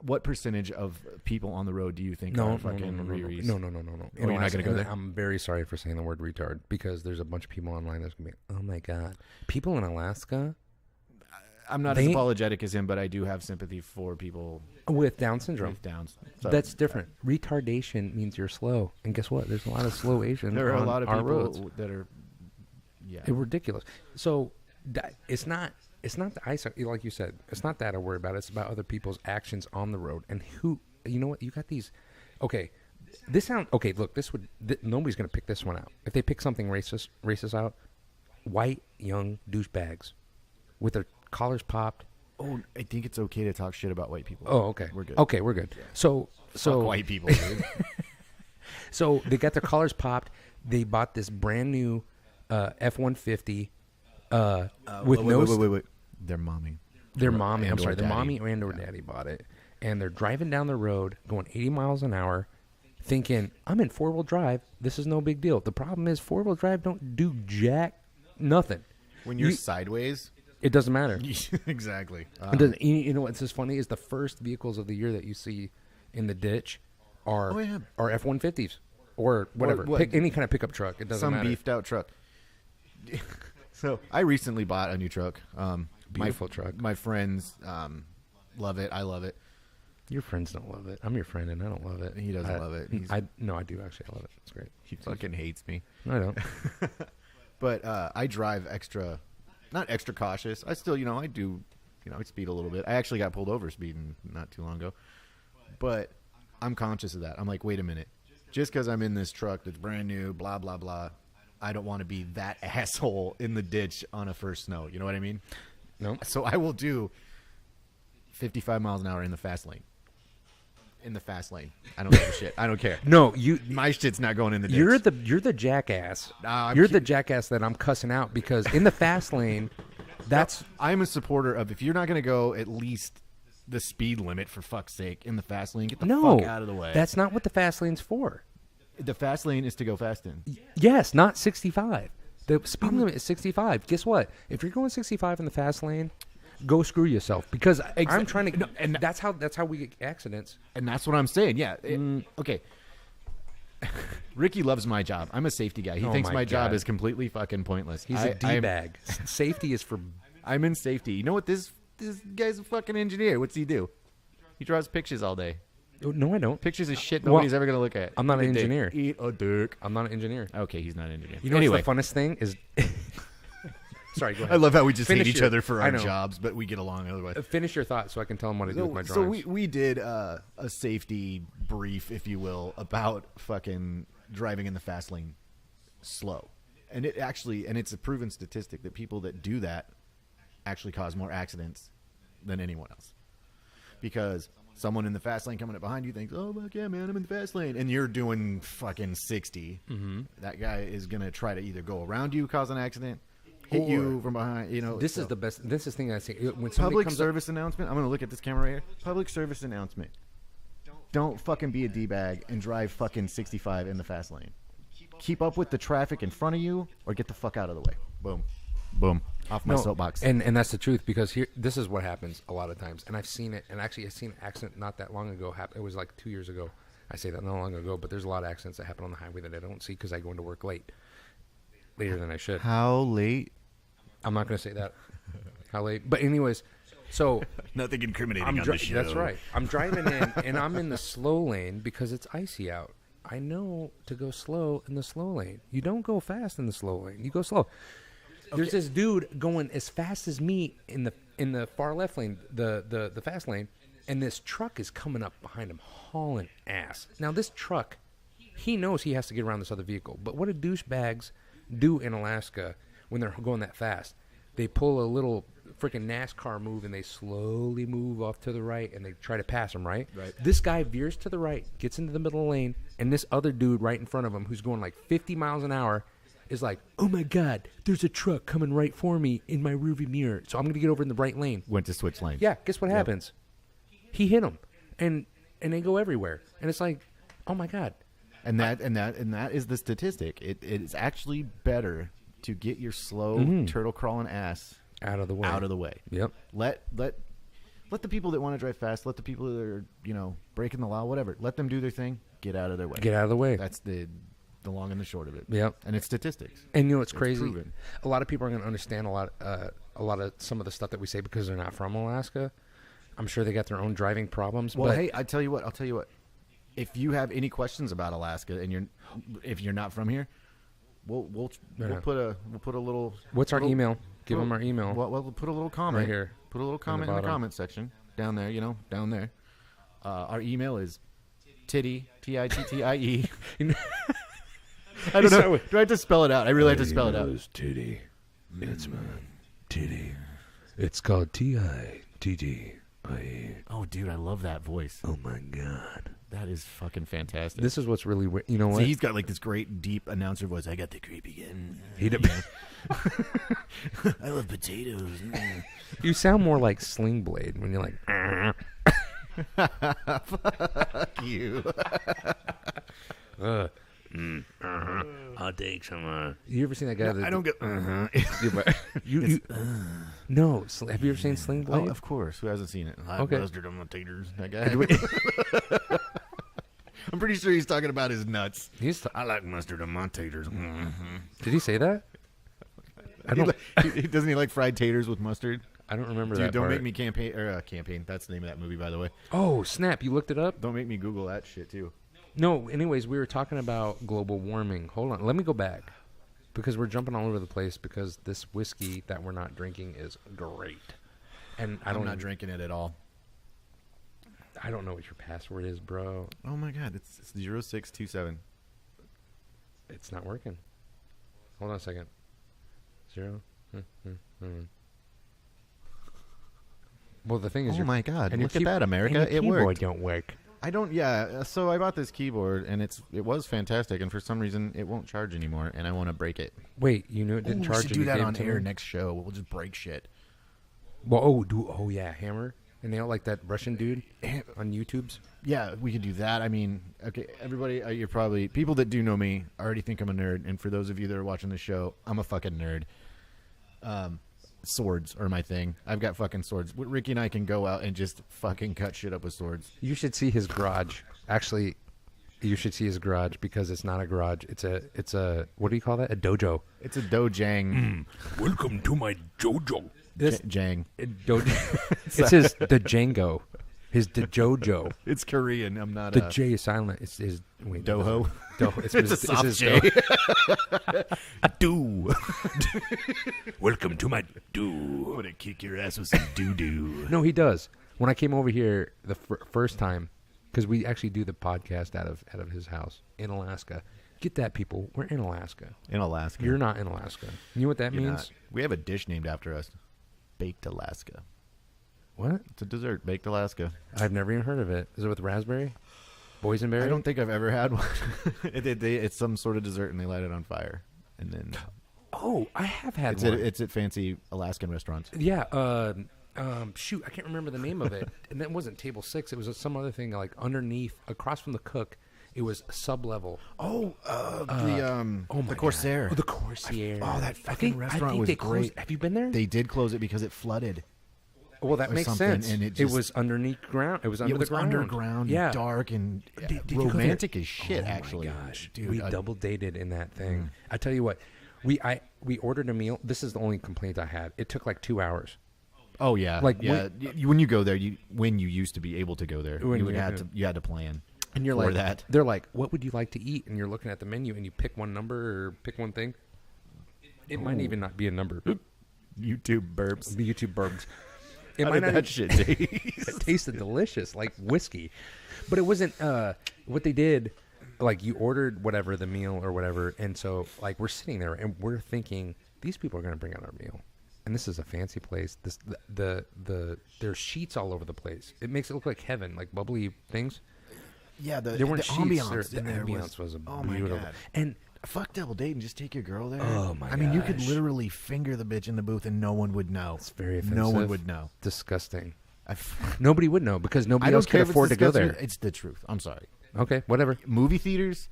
Speaker 2: what percentage of people on the road do you think are fucking rearies?
Speaker 1: No.
Speaker 2: You're not gonna go there.
Speaker 1: I'm very sorry for saying the word retard because there's a bunch of people online that's gonna be, oh my god, people in Alaska.
Speaker 2: I'm not as apologetic as him, but I do have sympathy for people
Speaker 1: with Down syndrome.
Speaker 2: With Downs. So,
Speaker 1: that's different. Retardation means you're slow. And guess what? There's a lot of slow Asians.
Speaker 2: There are a lot of people
Speaker 1: roads
Speaker 2: that are,
Speaker 1: it's ridiculous. So it's not the ice, like you said. It's not that I worry about. It's about other people's actions on the road and who. You know what? You got these. Okay, Look, nobody's gonna pick this one out. If they pick something racist out, white young douchebags with their collars popped.
Speaker 2: Oh, I think it's okay to talk shit about white people.
Speaker 1: Oh, okay.
Speaker 2: We're good.
Speaker 1: Okay, we're good. Yeah. So
Speaker 2: fuck white people, dude.
Speaker 1: So they got their collars popped. They bought this brand new F-150 with
Speaker 2: wait. Their mommy.
Speaker 1: Their mommy and or daddy bought it. And they're driving down the road going 80 miles an hour thinking, I'm in 4-wheel drive. This is no big deal. The problem is 4-wheel drive don't do nothing.
Speaker 2: When you're sideways...
Speaker 1: It doesn't matter.
Speaker 2: Exactly.
Speaker 1: You know what's just funny is the first vehicles of the year that you see in the ditch are F-150s or whatever. Pick any kind of pickup truck. It doesn't matter.
Speaker 2: Some beefed out truck. So I recently bought a new truck.
Speaker 1: Beautiful truck.
Speaker 2: My friends love it. I love it.
Speaker 1: Your friends don't love it. I'm your friend, and I don't love it.
Speaker 2: He doesn't love it.
Speaker 1: I do actually. I love it. It's great.
Speaker 2: He fucking hates me.
Speaker 1: No, I don't.
Speaker 2: But I drive not extra cautious. I still, I do, I speed a little bit. I actually got pulled over speeding not too long ago. But I'm conscious of that. I'm like, wait a minute. Just because I'm in this truck that's brand new, blah, blah, blah, I don't want to be that asshole in the ditch on a first snow. You know what I mean?
Speaker 1: No.
Speaker 2: So I will do 55 miles an hour in the fast lane. In the fast lane. I don't give a shit. I don't care.
Speaker 1: No,
Speaker 2: my shit's not going in the ditch.
Speaker 1: You're the jackass. You're the jackass that I'm cussing out because in the fast lane,
Speaker 2: I'm a supporter of if you're not going to go at least the speed limit for fuck's sake in the fast lane, get the fuck out of the way.
Speaker 1: That's not what the fast lane's for.
Speaker 2: The fast lane is to go fast in.
Speaker 1: Yes, not 65. The speed limit is 65. Guess what? If you're going 65 in the fast lane, go screw yourself because I'm trying to, and that's how we get accidents.
Speaker 2: And that's what I'm saying. Yeah. Okay. Ricky loves my job. I'm a safety guy. He thinks my job is completely fucking pointless.
Speaker 1: He's a D-bag. Safety is for.
Speaker 2: I'm in safety. You know what? This guy's a fucking engineer. What's he do? He draws pictures all day.
Speaker 1: No, I don't.
Speaker 2: Pictures of shit nobody's ever gonna look at.
Speaker 1: I'm not an engineer.
Speaker 2: Eat a dick.
Speaker 1: I'm not an engineer.
Speaker 2: Okay, he's not an engineer.
Speaker 1: You know what's the funnest thing is. Sorry, go ahead.
Speaker 2: I love how we just hate each other for our jobs, but we get along otherwise.
Speaker 1: Finish your thought so I can tell them what to do with my drawings.
Speaker 2: So we did a safety brief, if you will, about fucking driving in the fast lane slow. And it's a proven statistic that people that do that actually cause more accidents than anyone else. Because someone in the fast lane coming up behind you thinks, oh, fuck yeah, man, I'm in the fast lane. And you're doing fucking 60. Mm-hmm. That guy is going to try to either go around you, cause an accident, hit you from behind.
Speaker 1: This is the best. This is the thing I say. When
Speaker 2: public service announcement. I'm going to look at this camera right here. Public service announcement. Don't fucking be a D-bag and drive fucking 65 in the fast lane. Keep up with the traffic in front of you or get the fuck out of the way. Boom. Boom. Off my soapbox.
Speaker 1: And that's the truth because this is what happens a lot of times. And I've seen it. And actually, I've seen an accident not that long ago. It was like 2 years ago. I say that not long ago, but there's a lot of accidents that happen on the highway that I don't see because I go into work later than I should.
Speaker 2: How late?
Speaker 1: I'm not going to say that. How late? But anyways, so
Speaker 2: nothing incriminating on the show.
Speaker 1: That's right. I'm driving in, and I'm in the slow lane because it's icy out. I know to go slow in the slow lane. You don't go fast in the slow lane. You go slow. Okay. There's this dude going as fast as me in the far left lane, the fast lane, and this truck is coming up behind him, hauling ass. Now this truck, he knows he has to get around this other vehicle. But what do douchebags do in Alaska when they're going that fast? They pull a little freaking NASCAR move and they slowly move off to the right and they try to pass him, right? This guy veers to the right, gets into the middle of the lane, and this other dude right in front of him who's going like 50 miles an hour is like, oh my God, there's a truck coming right for me in my rearview mirror. So I'm going to get over in the right lane.
Speaker 2: Went to switch lanes.
Speaker 1: Yeah, guess what happens? He hit him. And they go everywhere. And it's like, oh my God.
Speaker 2: And that is the statistic. It is actually better to get your slow turtle crawling ass
Speaker 1: out of the way. Yep.
Speaker 2: Let the people that want to drive fast, let the people that are, breaking the law, whatever, let them do their thing. Get out of their way.
Speaker 1: Get out of the way.
Speaker 2: That's the long and the short of it.
Speaker 1: Yep.
Speaker 2: And it's statistics.
Speaker 1: And it's crazy. Proven. A lot of people are going to understand a lot of some of the stuff that we say because they're not from Alaska. I'm sure they got their own driving problems.
Speaker 2: Well, hey, I'll tell you what. If you have any questions about Alaska and if you're not from here, we'll put a little.
Speaker 1: What's our email? Give them our email.
Speaker 2: Well, we'll put a little comment
Speaker 1: right here.
Speaker 2: Put a little comment in the comment section down there. Down there. Our email is tittie, TITTIE. I don't know. Do I have to spell it out? I really have to spell it out.
Speaker 1: Titty. It's my titty. It's called TITTIE.
Speaker 2: Oh, dude, I love that voice.
Speaker 1: Oh my God.
Speaker 2: That is fucking fantastic.
Speaker 1: This is what's really weird. You know what?
Speaker 2: See, he's got like this great deep announcer voice. I got the creep again. I love potatoes.
Speaker 1: You sound more like Sling Blade when you're like.
Speaker 2: Fuck you.
Speaker 1: I'll take some. You ever seen that guy?
Speaker 2: No, I don't get.
Speaker 1: No. Have you ever seen Sling Blade?
Speaker 2: Oh, of course. Who hasn't seen it?
Speaker 1: Okay.
Speaker 2: Mustard on my taters. That guy. I'm pretty sure he's talking about his nuts.
Speaker 3: I like mustard on my taters.
Speaker 1: Did he say that? I don't.
Speaker 2: Doesn't he like fried taters with mustard?
Speaker 1: I don't remember
Speaker 2: Dude,
Speaker 1: that
Speaker 2: don't
Speaker 1: part.
Speaker 2: make me campaign. That's the name of that movie, by the way.
Speaker 1: Oh, snap. You looked it up?
Speaker 2: Don't make me Google that shit, too.
Speaker 1: No, anyways, we were talking about global warming. Hold on. Let me go back. Because we're jumping all over the place because this whiskey that we're not drinking is great. And I'm
Speaker 2: not drinking it at all.
Speaker 1: I don't know what your password is, bro.
Speaker 2: Oh, my God. It's 0627.
Speaker 1: It's not working. Hold on a second. 0. Well, the thing is,
Speaker 2: oh my God!
Speaker 1: And
Speaker 2: look at that, America!
Speaker 1: And your
Speaker 2: it
Speaker 1: keyboard
Speaker 2: worked.
Speaker 1: Don't work.
Speaker 2: I don't. Yeah. So I bought this keyboard, and it was fantastic, and for some reason, it won't charge anymore, and I want to break it.
Speaker 1: Wait, you know it didn't charge.
Speaker 2: We should do that on air next show. We'll just break shit.
Speaker 1: Well, oh yeah, hammer and nail like that Russian dude on YouTube's.
Speaker 2: Yeah, we could do that. I mean, okay, everybody, you're probably people that do know me already think I'm a nerd, and for those of you that are watching the show, I'm a fucking nerd. Swords are my thing. I've got fucking swords. Ricky and I can go out and just fucking cut shit up with swords.
Speaker 1: You should see his garage. Actually, you should see his garage because it's not a garage. It's a what do you call that? A dojo.
Speaker 2: It's a dojang.
Speaker 1: Welcome to my dojo. This
Speaker 2: Jang.
Speaker 1: It's his the Django. His the Jojo.
Speaker 2: It's Korean. I'm not
Speaker 1: the J is silent. It's his wait,
Speaker 2: Doho.
Speaker 1: Doho.
Speaker 2: It's a soft J.
Speaker 1: Do. Welcome to my do.
Speaker 2: I'm gonna kick your ass with some doo doo.
Speaker 1: No, he does. When I came over here the first time, because we actually do the podcast out of his house in Alaska. Get that, people. We're in Alaska.
Speaker 2: In Alaska.
Speaker 1: You're not in Alaska. You know what that means?
Speaker 2: Not. We have a dish named after us. Baked Alaska.
Speaker 1: What?
Speaker 2: It's a dessert. Baked Alaska.
Speaker 1: I've never even heard of it. Is it with raspberry? Boysenberry?
Speaker 2: I don't think I've ever had one. It's some sort of dessert, and they light it on fire. And then...
Speaker 1: Oh, I have had one.
Speaker 2: It's at fancy Alaskan restaurants.
Speaker 1: Yeah. Shoot, I can't remember the name of it. And that wasn't table 6. It was some other thing, like underneath, across from the cook. It was sub-level.
Speaker 2: The Corsair.
Speaker 1: Oh, the Corsair.
Speaker 2: That fucking restaurant was great.
Speaker 1: Have you been there?
Speaker 2: They did close it because it flooded.
Speaker 1: Well, that makes sense.
Speaker 2: And
Speaker 1: it was underneath ground. It was under the ground.
Speaker 2: Underground,
Speaker 1: yeah.
Speaker 2: dark, and romantic as shit, actually.
Speaker 1: Oh, my gosh. Dude, we double dated in that thing. I tell you what, we ordered a meal. This is the only complaint I had. It took like 2 hours.
Speaker 2: Oh, yeah.
Speaker 1: Like
Speaker 2: when you go there, when you used to be able to go there, you had to plan.
Speaker 1: And you're
Speaker 2: like,
Speaker 1: that. They're like, what would you like to eat? And you're looking at the menu and you pick one number or pick one thing. It might even not be a number.
Speaker 2: YouTube burps.
Speaker 1: The YouTube burps.
Speaker 2: How did that shit taste?
Speaker 1: It tasted delicious, like whiskey. But it wasn't what they did. Like you ordered whatever, the meal or whatever. And so like we're sitting there and we're thinking, these people are going to bring out our meal. And this is a fancy place. There's sheets all over the place. It makes it look like heaven, like bubbly things.
Speaker 2: Yeah, the
Speaker 1: ambiance.
Speaker 2: The
Speaker 1: ambiance was beautiful.
Speaker 2: God.
Speaker 1: And
Speaker 2: fuck double date and just take your girl there.
Speaker 1: Oh my!
Speaker 2: I mean, you could literally finger the bitch in the booth and no one would know.
Speaker 1: It's very offensive.
Speaker 2: No one would know.
Speaker 1: Disgusting. Nobody would know because nobody else could afford to go there.
Speaker 2: It's the truth. I'm sorry.
Speaker 1: Okay, whatever.
Speaker 2: Movie theaters.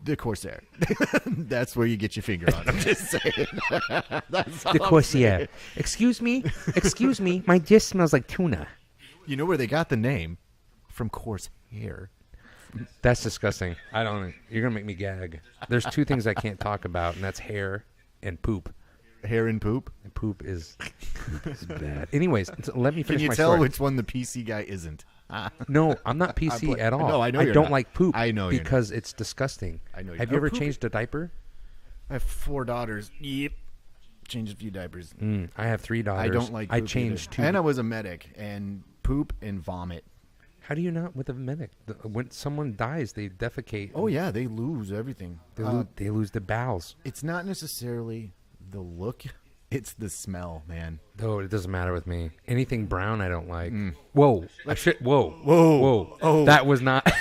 Speaker 2: The Corsair. That's where you get your finger on. I'm just saying.
Speaker 1: The Corsair. Excuse me. My dish smells like tuna.
Speaker 2: You know where they got the name? From Corsair.
Speaker 1: That's disgusting. I don't. You're gonna make me gag. There's 2 things I can't talk about, and that's hair and poop.
Speaker 2: Hair and poop.
Speaker 1: And poop is bad. Anyways, let me finish my story.
Speaker 2: Can you tell which one the PC guy isn't?
Speaker 1: No, I'm not PC at all.
Speaker 2: No, I know
Speaker 1: I
Speaker 2: you're
Speaker 1: don't
Speaker 2: not.
Speaker 1: like poop.
Speaker 2: I know
Speaker 1: because it's disgusting.
Speaker 2: I know.
Speaker 1: Have you ever changed a diaper?
Speaker 2: I have 4 daughters. Yep. Changed a few diapers.
Speaker 1: I have 3 daughters.
Speaker 2: I don't like. Poop
Speaker 1: I changed
Speaker 2: either.
Speaker 1: 2.
Speaker 2: And I was a medic, and poop and vomit.
Speaker 1: How do you not with a medic? When someone dies, they defecate.
Speaker 2: Oh yeah, they lose everything.
Speaker 1: They lose the bowels.
Speaker 2: It's not necessarily the look; it's the smell, man.
Speaker 1: Oh, it doesn't matter with me. Anything brown, I don't like. Whoa! Whoa!
Speaker 2: Oh,
Speaker 1: that was not.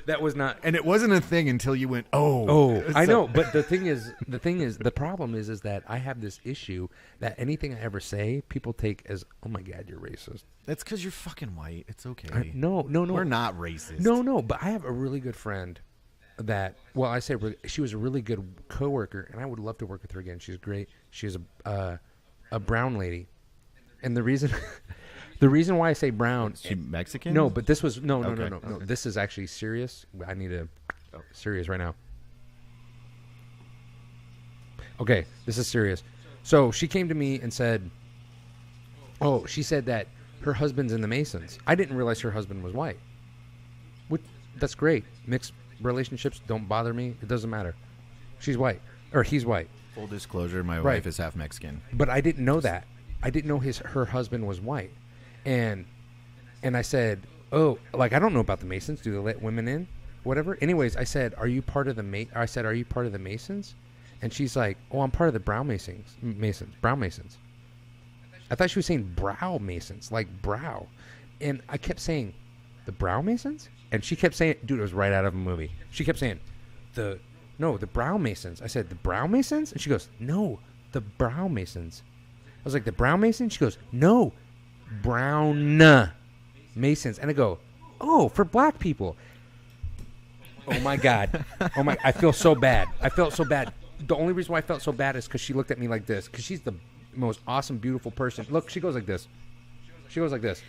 Speaker 1: That was not.
Speaker 2: And it wasn't a thing until you went,
Speaker 1: I know. But the problem is that I have this issue that anything I ever say, people take as, oh my God, you're racist.
Speaker 2: That's because you're fucking white. It's okay.
Speaker 1: No.
Speaker 2: We're not racist.
Speaker 1: No. But I have a really good friend that, well, I say she was a really good coworker, and I would love to work with her again. She's great. She's a brown lady, and the reason. The reason why I say brown...
Speaker 2: Is she Mexican?
Speaker 1: No, but this was... No.
Speaker 2: Okay.
Speaker 1: This is actually serious. I need to... serious right now. Okay, this is serious. So she came to me and said, "Oh, she said that her husband's in the Masons." I didn't realize her husband was white. That's great. Mixed relationships don't bother me. It doesn't matter. She's white, or he's white.
Speaker 2: Full disclosure: my wife is half Mexican.
Speaker 1: But I didn't know that. I didn't know her husband was white, and I said, "Oh, like I don't know about the Masons. Do they let women in? Whatever." Anyways, I said, "Are you part of the Are you part of the Masons?" And she's like, "Oh, I'm part of the Brown Masons. Brown Masons." I thought she was saying brow Masons, like brow, and I kept saying, "The Brow Masons," and she kept saying, "Dude, it was right out of a movie." She kept saying, the Brow Masons." I said, "The Brow Masons?" And she goes, "No, the Brow Masons." I was like, "The Brown Masons?" She goes, "No, Brown Masons." And I go, "Oh, for black people." Oh my God. I feel so bad. I felt so bad. The only reason why I felt so bad is because she looked at me like this, because she's the most awesome, beautiful person. Look, she goes like this. She goes like this.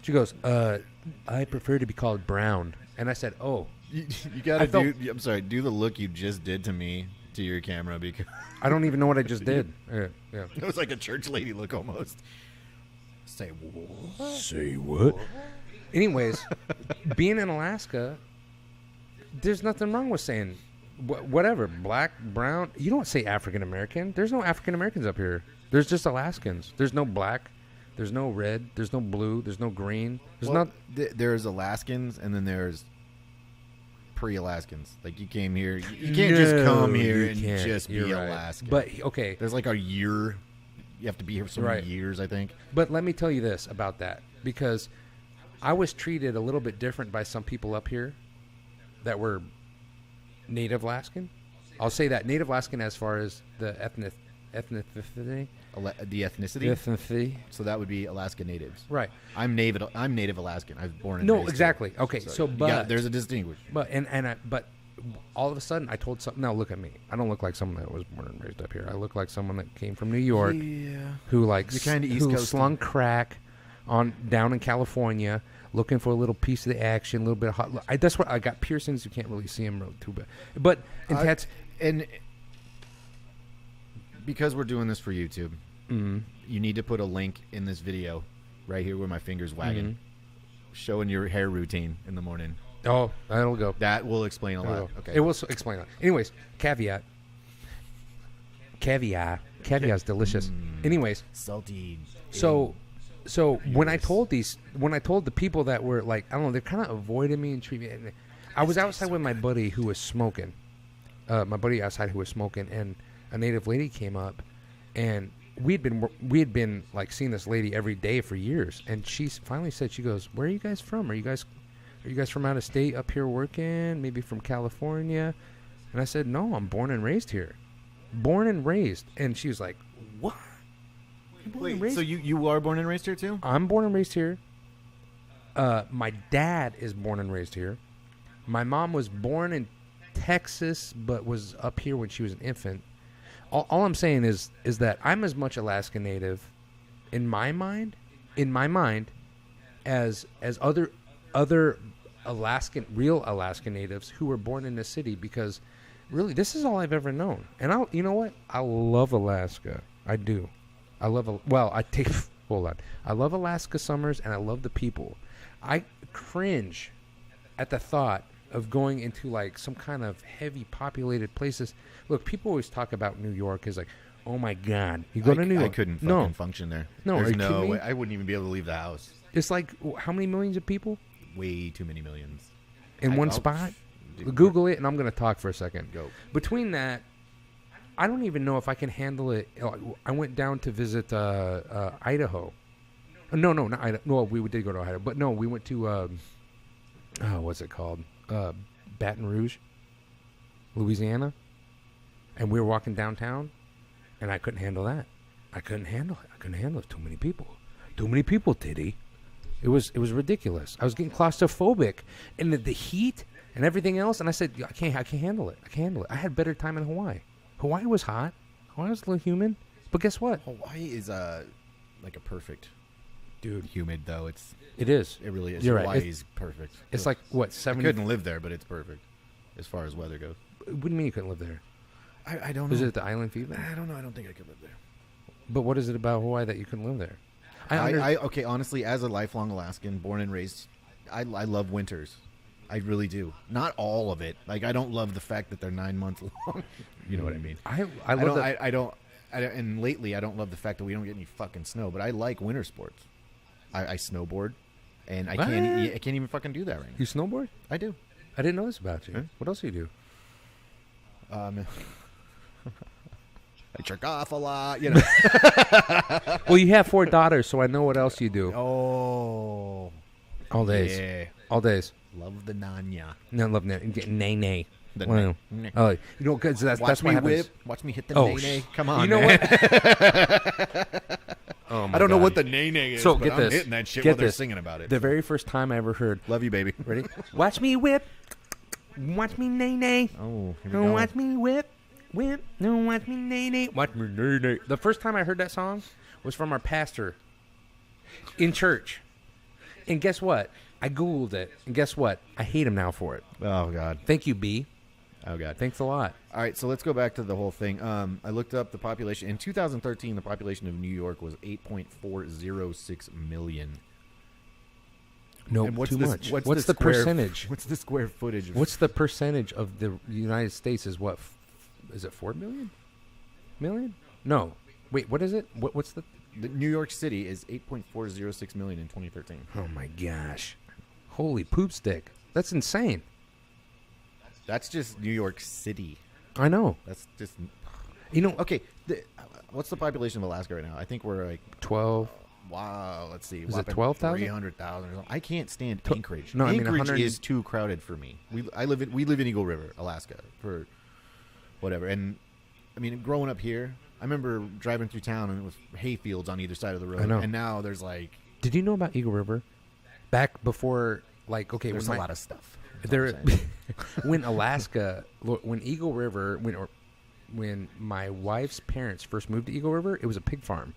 Speaker 1: She goes, "I prefer to be called Brown." And I said, "Oh."
Speaker 2: You gotta do. I'm sorry. Do the look you just did to me to your camera, because
Speaker 1: I don't even know what I just did. Yeah.
Speaker 2: It was like a church lady look almost. Say what?
Speaker 1: Say what? Anyways, being in Alaska, there's nothing wrong with saying whatever, black, brown. You don't say African American. There's no African Americans up here. There's just Alaskans. There's no black. There's no red. There's no blue. There's no green.
Speaker 2: There's Alaskans, and then there's pre-Alaskans. Like, you came here. You can't just come here and just be Alaskan.
Speaker 1: But okay,
Speaker 2: there's like a year. You have to be here for so many years, I think.
Speaker 1: But let me tell you this about that, because I was treated a little bit different by some people up here that were Native Alaskan. I'll say that Native Alaskan as far as the ethnicity.
Speaker 2: The ethnicity. So that would be Alaska Natives.
Speaker 1: Right.
Speaker 2: I'm Native Alaskan. I was born in.
Speaker 1: No, exactly. Here. Okay, so but
Speaker 2: there's a distinguish.
Speaker 1: But but all of a sudden I told some. Now look at me. I don't look like someone that was born and raised up here. I look like someone that came from New York.
Speaker 2: Yeah.
Speaker 1: Who
Speaker 2: who
Speaker 1: slung crack down in California, looking for a little piece of the action, a little bit of hot. That's what I got. Piercings. You can't really see them real too bad. But
Speaker 2: and because we're doing this for YouTube, you need to put a link in this video right here where my finger's wagging, showing your hair routine in the morning.
Speaker 1: Oh, that'll go.
Speaker 2: That will explain a lot. Okay.
Speaker 1: It will explain a lot. Anyways, caveat. Caviar's delicious. Anyways,
Speaker 2: salty.
Speaker 1: So when I told the people that were like, I don't know, they're kind of avoiding me and treating me. I was outside with my buddy who was smoking. And a Native lady came up, and we had been like seeing this lady every day for years, and she finally said, she goes, "Where are you guys from? Are you guys from out of state up here working? Maybe from California?" And I said, "No, I'm born and raised here. Born and raised." And she was like, "What?
Speaker 2: Wait, so you are born and raised here too?"
Speaker 1: I'm born and raised here. My dad is born and raised here. My mom was born in Texas, but was up here when she was an infant. All I'm saying is that I'm as much Alaska Native in my mind as other real Alaska Natives who were born in the city, because really this is all I've ever known. And you know what? I love Alaska. I do. I love Alaska summers, and I love the people. I cringe at the thought of going into like some kind of heavy populated places. Look, people always talk about New York as like, oh my God, you go to New York.
Speaker 2: I couldn't fucking function there.
Speaker 1: No,
Speaker 2: there's no way. I wouldn't even be able to leave the house.
Speaker 1: It's like, how many millions of people?
Speaker 2: Way too many millions.
Speaker 1: In one spot? Google it, and I'm going to talk for a second.
Speaker 2: Go.
Speaker 1: Between that, I don't even know if I can handle it. I went down to visit Idaho. No, not Idaho. No, we did go to Idaho. But no, we went to, what's it called? Baton Rouge, Louisiana. And we were walking downtown, and I couldn't handle that. I couldn't handle it. Too many people, Titty. It was ridiculous. I was getting claustrophobic, and the heat and everything else. And I said, I can't handle it. I had better time in Hawaii. Hawaii was hot. Hawaii was a little humid. But guess what?
Speaker 2: Hawaii is like a perfect,
Speaker 1: dude.
Speaker 2: Humid though.
Speaker 1: It is.
Speaker 2: It really is.
Speaker 1: You're
Speaker 2: Hawaii's perfect.
Speaker 1: It's like what 70.
Speaker 2: I couldn't live there, but it's perfect as far as weather goes.
Speaker 1: What do you mean you couldn't live there?
Speaker 2: I don't know.
Speaker 1: Is it the island fever?
Speaker 2: I don't know. I don't think I could live there.
Speaker 1: But what is it about Hawaii that you couldn't live there?
Speaker 2: Okay, honestly, as a lifelong Alaskan, born and raised, I love winters. I really do. Not all of it. Like, I don't love the fact that they're 9 months long. You know what I mean?
Speaker 1: I love that.
Speaker 2: I don't. And lately, I don't love the fact that we don't get any fucking snow. But I like winter sports. I snowboard, and I can't even fucking do that right now.
Speaker 1: You snowboard?
Speaker 2: I do.
Speaker 1: I didn't know this about you.
Speaker 2: Huh?
Speaker 1: What else do you do?
Speaker 2: I jerk off a lot, you know.
Speaker 1: Well, you have 4 daughters, so I know what else you do.
Speaker 2: Oh,
Speaker 1: all days.
Speaker 2: Yeah.
Speaker 1: All days.
Speaker 2: Love the nanya.
Speaker 1: No, love nay.
Speaker 2: The
Speaker 1: well,
Speaker 2: nay.
Speaker 1: Oh, you know, because that's what happens.
Speaker 2: Whip. Watch me hit the nay. Come on,
Speaker 1: you know
Speaker 2: man.
Speaker 1: what? Oh my
Speaker 2: I don't know
Speaker 1: God.
Speaker 2: what the nay is.
Speaker 1: So
Speaker 2: but
Speaker 1: get
Speaker 2: I'm
Speaker 1: this.
Speaker 2: hitting that shit
Speaker 1: Get
Speaker 2: while they're
Speaker 1: this.
Speaker 2: singing about it.
Speaker 1: The very first time I ever heard.
Speaker 2: Love you, baby.
Speaker 1: Ready? Watch me whip. Watch me nay.
Speaker 2: Oh, here we go.
Speaker 1: Watch me whip. No, watch me nay. Watch me nay. The first time I heard that song was from our pastor in church. And guess what? I Googled it. And guess what? I hate him now for it.
Speaker 2: Oh, God.
Speaker 1: Thank you, B.
Speaker 2: Oh, God.
Speaker 1: Thanks a lot.
Speaker 2: All right, so let's go back to the whole thing. I looked up the population. In 2013, the population of New York was 8.406 million.
Speaker 1: No,
Speaker 2: And
Speaker 1: too much. What's
Speaker 2: the
Speaker 1: the percentage?
Speaker 2: What's the square footage?
Speaker 1: What's the percentage of the United States is what? Is it 4 million? Million? No. Wait, what is it? What's the...
Speaker 2: New York City is 8.406 million in 2013.
Speaker 1: Oh, my gosh. Holy poop stick. That's insane.
Speaker 2: That's just New York City.
Speaker 1: I know.
Speaker 2: That's just...
Speaker 1: You know...
Speaker 2: Okay, what's the population of Alaska right now? I think we're like...
Speaker 1: 12...
Speaker 2: Wow, let's see.
Speaker 1: Is it 12,000?
Speaker 2: 300,000 or something. I can't stand Anchorage.
Speaker 1: No, I mean
Speaker 2: Anchorage
Speaker 1: 100...
Speaker 2: is too crowded for me. We live in Eagle River, Alaska, for whatever. And I mean, growing up here, I remember driving through town and it was hay fields on either side of the road.
Speaker 1: I know.
Speaker 2: And now there's like...
Speaker 1: Did you know about Eagle River? Back before, like, okay,
Speaker 2: there's a lot of stuff.
Speaker 1: When Alaska, when Eagle River, when my wife's parents first moved to Eagle River, it was a pig farm.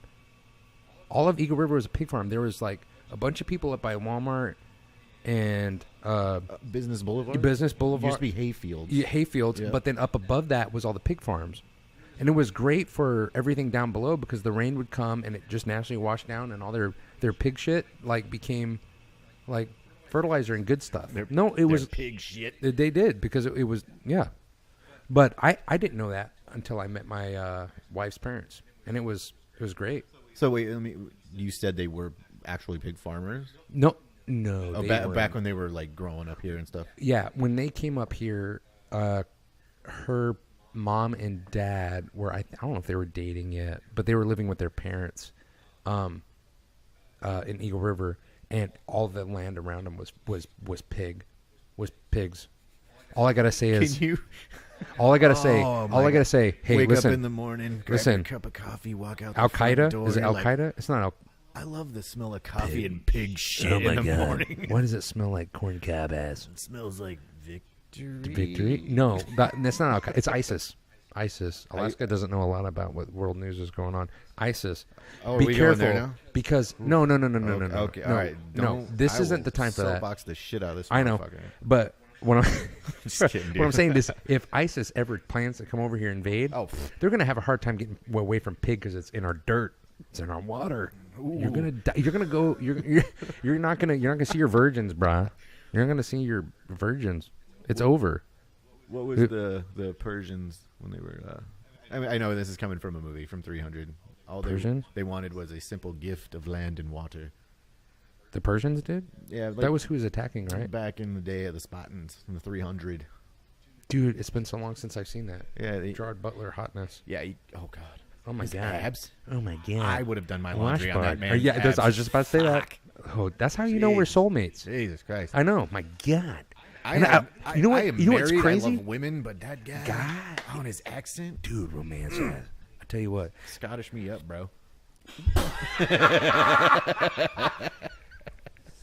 Speaker 1: All of Eagle River was a pig farm. There was like a bunch of people up by Walmart and
Speaker 2: Business Boulevard.
Speaker 1: It
Speaker 2: used to be hay fields.
Speaker 1: Yeah, hay fields,
Speaker 2: Yep.
Speaker 1: But then up above that was all the pig farms, and it was great for everything down below because the rain would come and it just naturally washed down, and all their pig shit like became like fertilizer and good stuff. It was
Speaker 2: pig shit.
Speaker 1: They did because it was But I didn't know that until I met my wife's parents, and it was great.
Speaker 2: So wait, you said they were actually pig farmers?
Speaker 1: No.
Speaker 2: Back when they were like growing up here and stuff.
Speaker 1: Yeah, when they came up here, her mom and dad were I don't know if they were dating yet, but they were living with their parents, in Eagle River, and all the land around them was pigs. All I gotta say is, all I gotta say. Hey,
Speaker 2: wake
Speaker 1: listen.
Speaker 2: up in the morning, grab a cup of coffee, walk out.
Speaker 1: Al
Speaker 2: the front
Speaker 1: Qaeda?
Speaker 2: door,
Speaker 1: Is it Al
Speaker 2: like,
Speaker 1: Qaeda? It's not Al.
Speaker 2: I love the smell of coffee and pig shit in the morning.
Speaker 1: Why does it smell like corn cob ass?
Speaker 2: It smells like victory.
Speaker 1: Victory? No, that's not Al Qaeda. It's ISIS. Alaska doesn't know a lot about what world news is going on. ISIS.
Speaker 2: Oh,
Speaker 1: be
Speaker 2: are we
Speaker 1: careful
Speaker 2: going there now?
Speaker 1: Because no.
Speaker 2: Okay, all right.
Speaker 1: No, this isn't the time for that.
Speaker 2: Box the shit out of this.
Speaker 1: I know, but what I'm saying is, if ISIS ever plans to come over here and invade, they're gonna have a hard time getting away from pig because it's in our dirt, it's in our water. Ooh. You're gonna die. You're gonna go. You're not gonna see your virgins, brah. You're not gonna see your virgins. It's over.
Speaker 2: What was the Persians when they were? I know this is coming from a movie from 300. All they wanted was a simple gift of land and water.
Speaker 1: The Persians did?
Speaker 2: Yeah, like,
Speaker 1: that was who was attacking, right?
Speaker 2: Back in the day of the Spartans in the 300.
Speaker 1: Dude, it's been so long since I've seen that.
Speaker 2: Yeah,
Speaker 1: Gerard Butler hotness.
Speaker 2: Yeah. Oh God.
Speaker 1: Oh my God.
Speaker 2: Abs.
Speaker 1: Oh my God.
Speaker 2: I would have done my laundry on that man.
Speaker 1: Yeah, I was just about to say that. Oh, that's how you know we're soulmates.
Speaker 2: Jesus Christ.
Speaker 1: I know. My God.
Speaker 2: You know what? You know what's
Speaker 1: crazy?
Speaker 2: I love women, but that guy on his accent,
Speaker 1: dude, romance. I tell you what,
Speaker 2: Scottish me up, bro.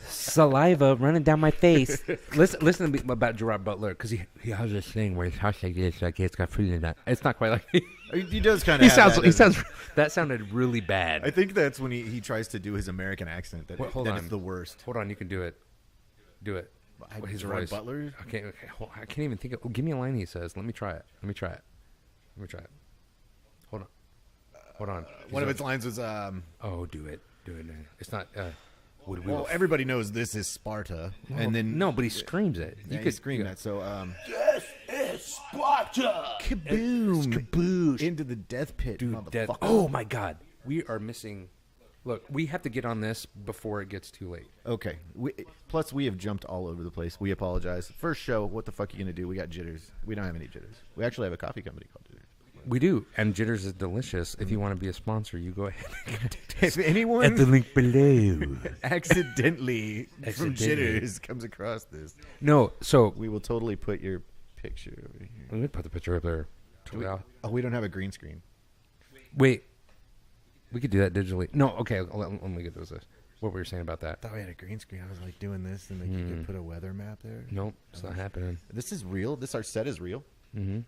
Speaker 1: Saliva running down my face. Listen to me about Gerard Butler, because he has this thing where his house like this, like it's got food in that. It's not quite like
Speaker 2: he does kind of.
Speaker 1: He sounds. That sounded really bad.
Speaker 2: I think that's when he tries to do his American accent. Hold on, it's the worst.
Speaker 1: Hold on, you can do it. Do it.
Speaker 2: His Gerard Butler.
Speaker 1: Okay. I can't even think of. Give me a line he says. Let me try it. Let me try it. Hold on.
Speaker 2: One of its lines was,
Speaker 1: "Oh, do it. It's not."
Speaker 2: Well, everybody knows this is Sparta, and then
Speaker 1: no, but he screams it.
Speaker 2: You could scream that. So,
Speaker 3: This is Sparta.
Speaker 2: Kaboom!
Speaker 1: Kaboosh!
Speaker 2: Into the death pit,
Speaker 1: Dude,
Speaker 2: motherfucker.
Speaker 1: oh my God, we are missing. Look, we have to get on this before it gets too late.
Speaker 2: Okay. Plus, we have jumped all over the place. We apologize. First show, what the fuck are you gonna do? We got jitters. We don't have any jitters. We actually have a coffee company called Jitters.
Speaker 1: We do, and Jitters is delicious. If you want to be a sponsor, you go ahead.
Speaker 2: If anyone
Speaker 1: at the link below
Speaker 2: accidentally from Jitters comes across this,
Speaker 1: no, so
Speaker 2: we will totally put your picture over here.
Speaker 1: let me put the picture up there.
Speaker 2: We don't have a green screen.
Speaker 1: Wait, we could do that digitally. No, okay. Let me get this. What were you saying about that?
Speaker 2: I thought we had a green screen. I was like doing this, and like you could put a weather map there.
Speaker 1: Nope, it's not happening.
Speaker 2: This is real. Our set is real.
Speaker 1: Mm-hmm.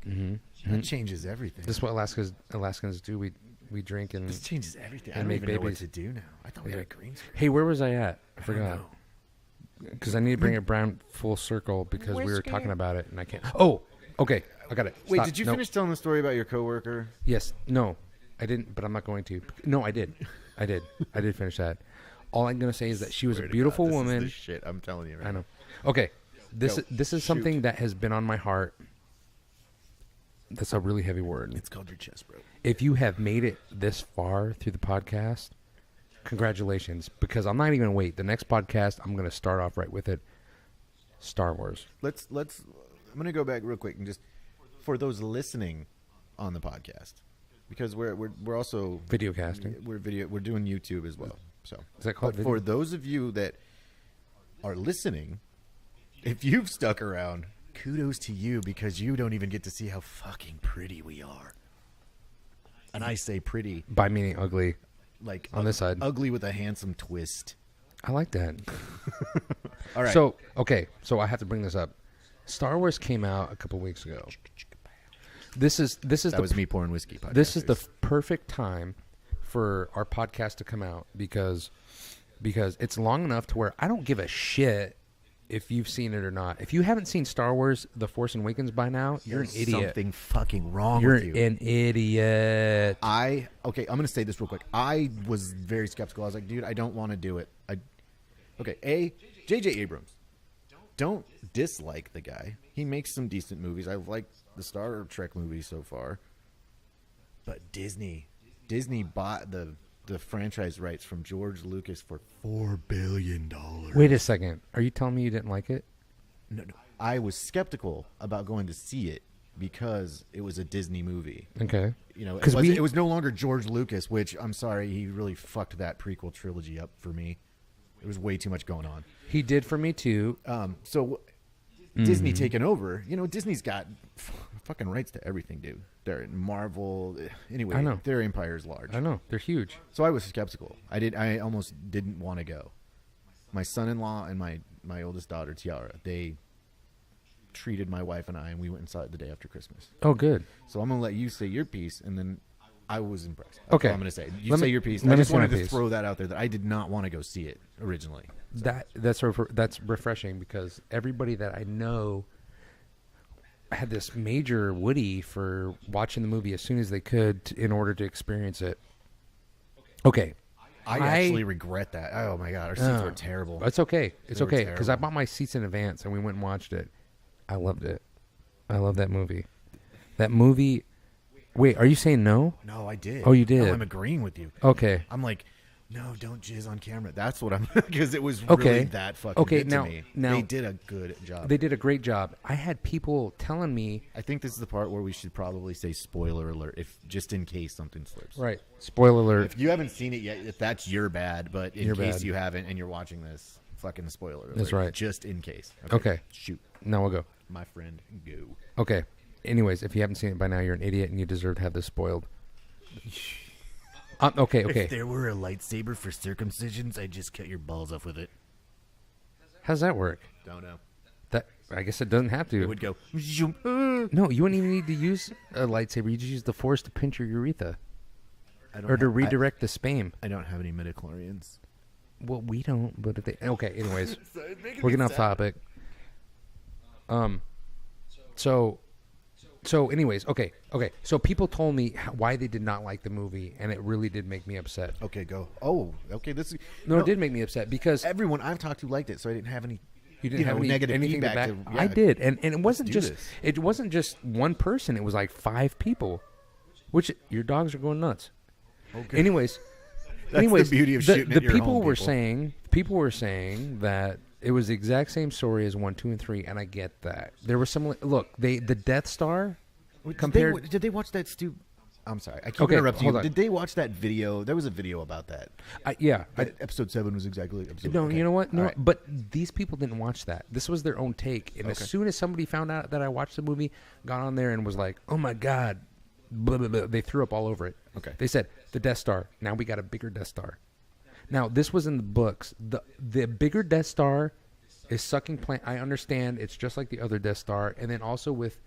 Speaker 2: Mm-hmm. That changes everything.
Speaker 1: This is what Alaskans do. We drink and
Speaker 2: this changes everything. I
Speaker 1: and
Speaker 2: don't
Speaker 1: make
Speaker 2: even know what
Speaker 1: babies.
Speaker 2: to do now. I thought we had a green screen.
Speaker 1: Hey, where was I at? I forgot. Because I need to bring it brown full circle because we were talking about it and I can't. Oh, okay. I got it.
Speaker 2: Wait,
Speaker 1: Stop.
Speaker 2: did you
Speaker 1: Nope.
Speaker 2: finish telling the story about your coworker?
Speaker 1: Yes. No, I didn't, but I'm not going to. No, I did. I did finish that. All I'm going to say is that she was a beautiful woman.
Speaker 2: This is the shit I'm telling you right
Speaker 1: I know. Okay. This is
Speaker 2: shoot.
Speaker 1: something that has been on my heart. That's a really heavy word.
Speaker 2: It's called your chest, bro.
Speaker 1: If you have made it this far through the podcast, congratulations. Because I'm not even going to wait. The next podcast, I'm going to start off right with it. Star Wars.
Speaker 2: Let's. I'm going to go back real quick and just for those listening on the podcast, because we're also
Speaker 1: Video casting.
Speaker 2: We're doing YouTube as well. So
Speaker 1: Is that called
Speaker 2: but for those of you that are listening, if you've stuck around, kudos to you because you don't even get to see how fucking pretty we are. And I say pretty
Speaker 1: By meaning ugly.
Speaker 2: like
Speaker 1: on this side.
Speaker 2: Ugly with a handsome twist.
Speaker 1: I like that.
Speaker 2: All right.
Speaker 1: So, okay. So I have to bring this up. Star Wars came out a couple weeks ago. This is
Speaker 2: that was me pouring whiskey.
Speaker 1: This is the perfect time for our podcast to come out because it's long enough to where I don't give a shit if you've seen it or not. If you haven't seen Star Wars The Force Awakens by now, you're an idiot.
Speaker 2: Something fucking wrong
Speaker 1: You're
Speaker 2: with you.
Speaker 1: an idiot.
Speaker 2: I'm going to say this real quick. I was very skeptical. I was like, dude, I don't want to do it. J.J. Abrams. Don't dislike the guy. He makes some decent movies. I've liked the Star Trek movies so far. But Disney bought the franchise rights from George Lucas for $4 billion.
Speaker 1: Wait a second. Are you telling me you didn't like it?
Speaker 2: No. I was skeptical about going to see it because it was a Disney movie.
Speaker 1: Okay.
Speaker 2: You know, it was no longer George Lucas, which I'm sorry, he really fucked that prequel trilogy up for me. There was way too much going on.
Speaker 1: He did for me too.
Speaker 2: So Disney taking over, you know, Disney's got fucking rights to everything, dude. They're in Marvel. Anyway,
Speaker 1: I know.
Speaker 2: Their empire is large.
Speaker 1: I know. They're huge.
Speaker 2: So I was skeptical. I almost didn't want to go. My son-in-law and my oldest daughter, Tiara, they treated my wife and I, and we went and saw it the day after Christmas.
Speaker 1: Oh, good.
Speaker 2: So I'm going to let you say your piece, and then I was impressed. That's
Speaker 1: Okay.
Speaker 2: all I'm going to say. You say your piece. I just wanted to throw that out there that I did not want to go see it originally. So.
Speaker 1: That's refreshing because everybody that I know had this major Woody for watching the movie as soon as they could in order to experience it. Okay.
Speaker 2: I actually regret that. Oh, my God. Our seats were terrible.
Speaker 1: It's okay. It's okay because I
Speaker 2: terrible.
Speaker 1: bought my seats in advance and we went and watched it. I loved it. I love that movie. That movie... Wait, are you saying no?
Speaker 2: No, I did.
Speaker 1: Oh, you did?
Speaker 2: No, I'm agreeing with you.
Speaker 1: Okay.
Speaker 2: I'm like, no, don't jizz on camera. That's what I'm... Because it was really that fucking good to me. They did a good job.
Speaker 1: They did a great job. I had people telling me...
Speaker 2: I think this is the part where we should probably say spoiler alert, just in case something slips.
Speaker 1: Right. Spoiler alert.
Speaker 2: If you haven't seen it yet, if that's your bad, but in
Speaker 1: You're
Speaker 2: case
Speaker 1: bad.
Speaker 2: you haven't and you're watching this, fucking spoiler alert.
Speaker 1: That's right.
Speaker 2: Just in case.
Speaker 1: Okay.
Speaker 2: Shoot.
Speaker 1: Now we'll go.
Speaker 2: My friend, go.
Speaker 1: Okay. Anyways, if you haven't seen it by now, you're an idiot and you deserve to have this spoiled. Okay.
Speaker 2: If there were a lightsaber for circumcisions, I'd just cut your balls off with it.
Speaker 1: How's that work?
Speaker 2: Don't know.
Speaker 1: That I guess it doesn't have to.
Speaker 2: It would go.
Speaker 1: No, you wouldn't even need to use a lightsaber. You just use the Force to pinch your urethra or to redirect the spam.
Speaker 2: I don't have any midichlorians.
Speaker 1: Well, we don't. But if they anyways, we're getting off topic. So anyways, okay. So people told me why they did not like the movie, and it really did make me upset.
Speaker 2: Okay, go. Oh, okay.
Speaker 1: No, it did make me upset because
Speaker 2: everyone I've talked to liked it, so I didn't have any.
Speaker 1: You didn't have any,
Speaker 2: negative
Speaker 1: anything
Speaker 2: feedback.
Speaker 1: to back. I did, and it wasn't just one person. It was like 5 people, which your dogs are going nuts. Okay. Anyways,
Speaker 2: the beauty of shooting at your
Speaker 1: people
Speaker 2: home,
Speaker 1: were saying that it was the exact same story as 1, 2, and 3, and I get that. There was some look. The Death Star compared.
Speaker 2: Did they watch that I'm sorry. I keep interrupting you.
Speaker 1: On.
Speaker 2: Did they watch that video? There was a video about that. Episode 7 was exactly episode.
Speaker 1: No,
Speaker 2: okay.
Speaker 1: You know what? No,
Speaker 2: right.
Speaker 1: But these people didn't watch that. This was their own take. And as soon as somebody found out that I watched the movie, got on there and was like, "Oh my god," blah, blah, blah. They threw up all over it.
Speaker 2: Okay.
Speaker 1: They said the Death Star. Now we got a bigger Death Star. Now this was in the books. The bigger Death Star is sucking plant. I understand. It's just like the other Death Star, and then also with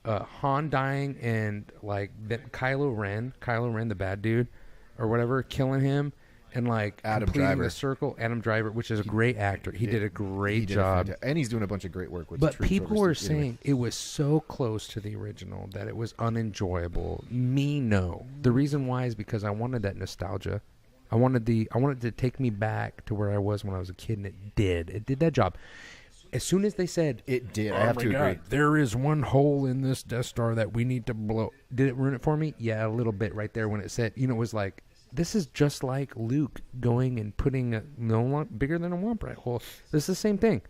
Speaker 1: Han dying and like Kylo Ren, the bad dude, or whatever, killing him and like completing the circle. Adam Driver, which is a great actor. He did a great job,
Speaker 2: and he's doing a bunch of great work with.
Speaker 1: But people were saying it was so close to the original that it was unenjoyable. No. The reason why is because I wanted that nostalgia. I wanted to take me back to where I was when I was a kid, and it did. It did that job. As soon as they said
Speaker 2: it did, I have to agree.
Speaker 1: There is one hole in this Death Star that we need to blow. Did it ruin it for me? Yeah, a little bit right there when it said, it was like, this is just like Luke going and putting a bigger than a womp rat hole. This is the same thing.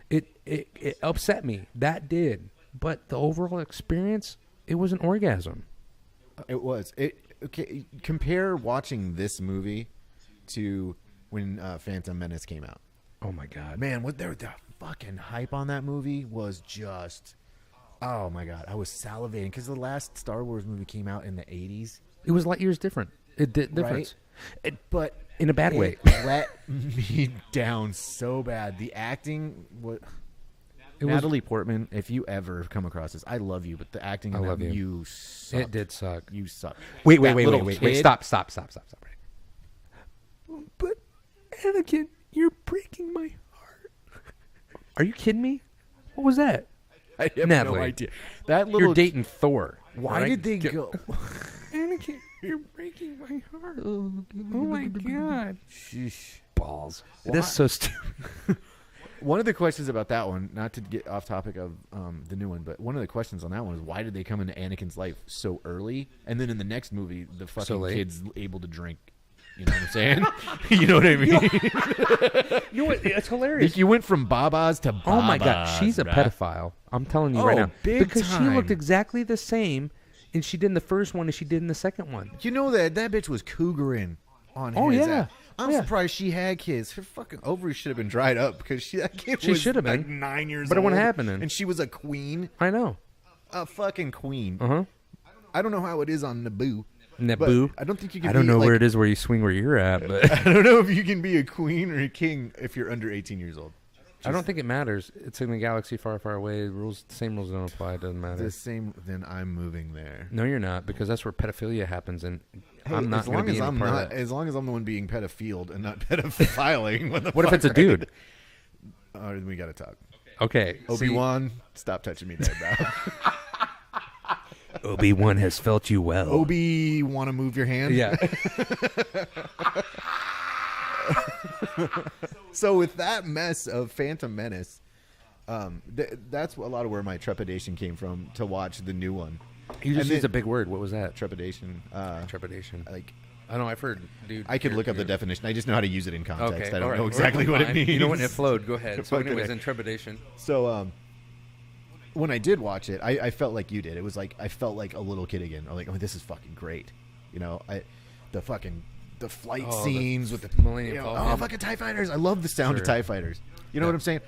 Speaker 1: It upset me. That did. But the overall experience, it was an orgasm.
Speaker 2: It was. Okay, compare watching this movie to when Phantom Menace came out.
Speaker 1: Oh my god,
Speaker 2: man! The fucking hype on that movie was just, oh my god! I was salivating because the last Star Wars movie came out in the 80s.
Speaker 1: It was light years different. It did difference,
Speaker 2: right? But
Speaker 1: in a bad way.
Speaker 2: Let me down so bad. The acting was. Natalie Portman, if you ever come across this, I love you, but the acting in that, you suck.
Speaker 1: It did suck.
Speaker 2: You suck.
Speaker 1: Wait. Stop. But Anakin, you're breaking my heart. Are you kidding me? What was that?
Speaker 2: I have
Speaker 1: Natalie,
Speaker 2: no idea. That little
Speaker 1: you're dating Thor.
Speaker 2: Why did they go?
Speaker 1: Anakin, you're breaking my heart. Oh my god.
Speaker 2: Sheesh.
Speaker 1: Balls. This is so stupid.
Speaker 2: One of the questions about that one, not to get off topic of the new one, but one of the questions on that one is why did they come into Anakin's life so early? And then in the next movie, the fucking kid's able to drink. You know what I'm saying? You know what I mean?
Speaker 1: You know what? It's hilarious.
Speaker 2: Like you went from Babas to Babas.
Speaker 1: Oh my god, she's a pedophile. I'm telling you right now. Because she looked exactly the same, and she did in the first one as she did in the second one.
Speaker 2: You know that bitch was cougaring on his ass. I'm surprised she had kids. Her fucking ovaries should have been dried up because that kid was
Speaker 1: should have
Speaker 2: like
Speaker 1: been
Speaker 2: 9 years old.
Speaker 1: But it wasn't happening.
Speaker 2: And she was a queen.
Speaker 1: I know.
Speaker 2: A fucking queen.
Speaker 1: Uh-huh.
Speaker 2: I don't know how it is on Naboo.
Speaker 1: I
Speaker 2: don't think you can
Speaker 1: I don't know where it is where you swing where you're at, but
Speaker 2: I don't know if you can be a queen or a king if you're under 18 years old.
Speaker 1: I don't think it matters. It's in a galaxy far, far away. The same rules don't apply. It doesn't matter.
Speaker 2: The same. Then I'm moving there.
Speaker 1: No, you're not, because that's where pedophilia happens, and I'm not going to be any part of that.
Speaker 2: As long as I'm the one being pedophiled and not pedophiling.
Speaker 1: What if it's a dude?
Speaker 2: We got to talk.
Speaker 1: Okay.
Speaker 2: Obi-Wan, stop touching me there, bro.
Speaker 1: Obi-Wan has felt you well.
Speaker 2: Obi, want to move your hand?
Speaker 1: Yeah.
Speaker 2: So with that mess of Phantom Menace, that's a lot of where my trepidation came from to watch the new one.
Speaker 1: You just used a big word. What was that?
Speaker 2: Trepidation.
Speaker 1: Trepidation.
Speaker 2: Like,
Speaker 1: I know. I've heard, dude.
Speaker 2: I could look up the definition. I just know how to use it in context.
Speaker 1: Okay,
Speaker 2: I don't know exactly what it means.
Speaker 1: You know what? It flowed. Go ahead. So anyways, in trepidation.
Speaker 2: So when I did watch it, I felt like you did. It was like I felt like a little kid again. I'm like, oh, this is fucking great. You know, the flight scenes with the
Speaker 1: Millennium Falcon.
Speaker 2: Oh, fucking TIE fighters. I love the sound of TIE fighters. You know what I'm saying?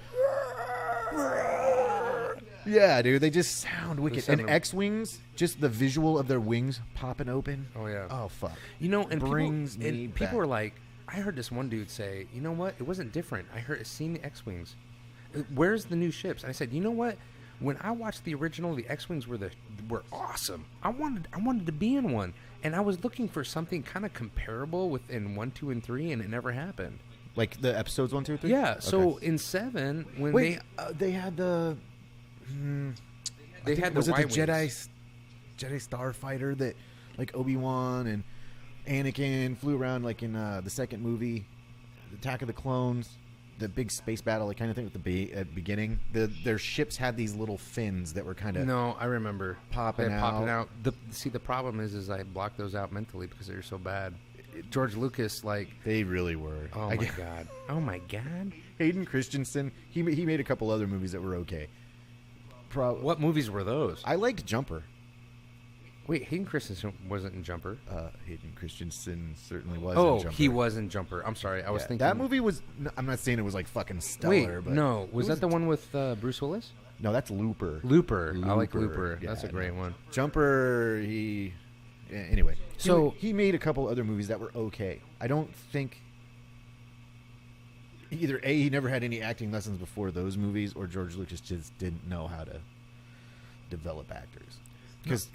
Speaker 2: Yeah, dude. They just sound wicked. And X-Wings, just the visual of their wings popping open.
Speaker 1: Oh, yeah.
Speaker 2: Oh, fuck.
Speaker 1: You know, and
Speaker 2: people
Speaker 1: people are like, I heard this one dude say, you know what? It wasn't different. I seen the X-Wings. Where's the new ships? And I said, you know what? When I watched the original, the X-Wings were awesome. I wanted to be in one. And I was looking for something kind of comparable within 1, 2, and 3, and it never happened.
Speaker 2: Like the episodes 1, 2, 3?
Speaker 1: Yeah. So in 7, when
Speaker 2: they had the
Speaker 1: They had
Speaker 2: was
Speaker 1: the
Speaker 2: it the
Speaker 1: Y-Wings.
Speaker 2: Jedi Starfighter that like Obi-Wan and Anakin flew around like in the second movie, Attack of the Clones, the big space battle, like kind of thing with the beginning. Their ships had these little fins that were kind of
Speaker 1: No, I remember
Speaker 2: popping out.
Speaker 1: The problem is I blocked those out mentally because they were so bad. George Lucas, like
Speaker 2: they really were.
Speaker 1: Oh my god! Oh my god!
Speaker 2: Hayden Christensen, he made a couple other movies that were okay.
Speaker 1: What movies were those?
Speaker 2: I liked Jumper.
Speaker 1: Wait, Hayden Christensen wasn't in Jumper.
Speaker 2: Hayden Christensen certainly was.
Speaker 1: Oh,
Speaker 2: in Jumper.
Speaker 1: he was in Jumper. I'm sorry, I was thinking
Speaker 2: that movie was. I'm not saying it was like fucking stellar.
Speaker 1: Wait,
Speaker 2: but
Speaker 1: no, was that the one with Bruce Willis?
Speaker 2: No, that's Looper.
Speaker 1: Looper. I like Looper.
Speaker 2: Yeah,
Speaker 1: that's a great one.
Speaker 2: Jumper. Anyway,
Speaker 1: so
Speaker 2: he made a couple other movies that were okay. I don't think either he never had any acting lessons before those movies, or George Lucas just didn't know how to develop actors. Because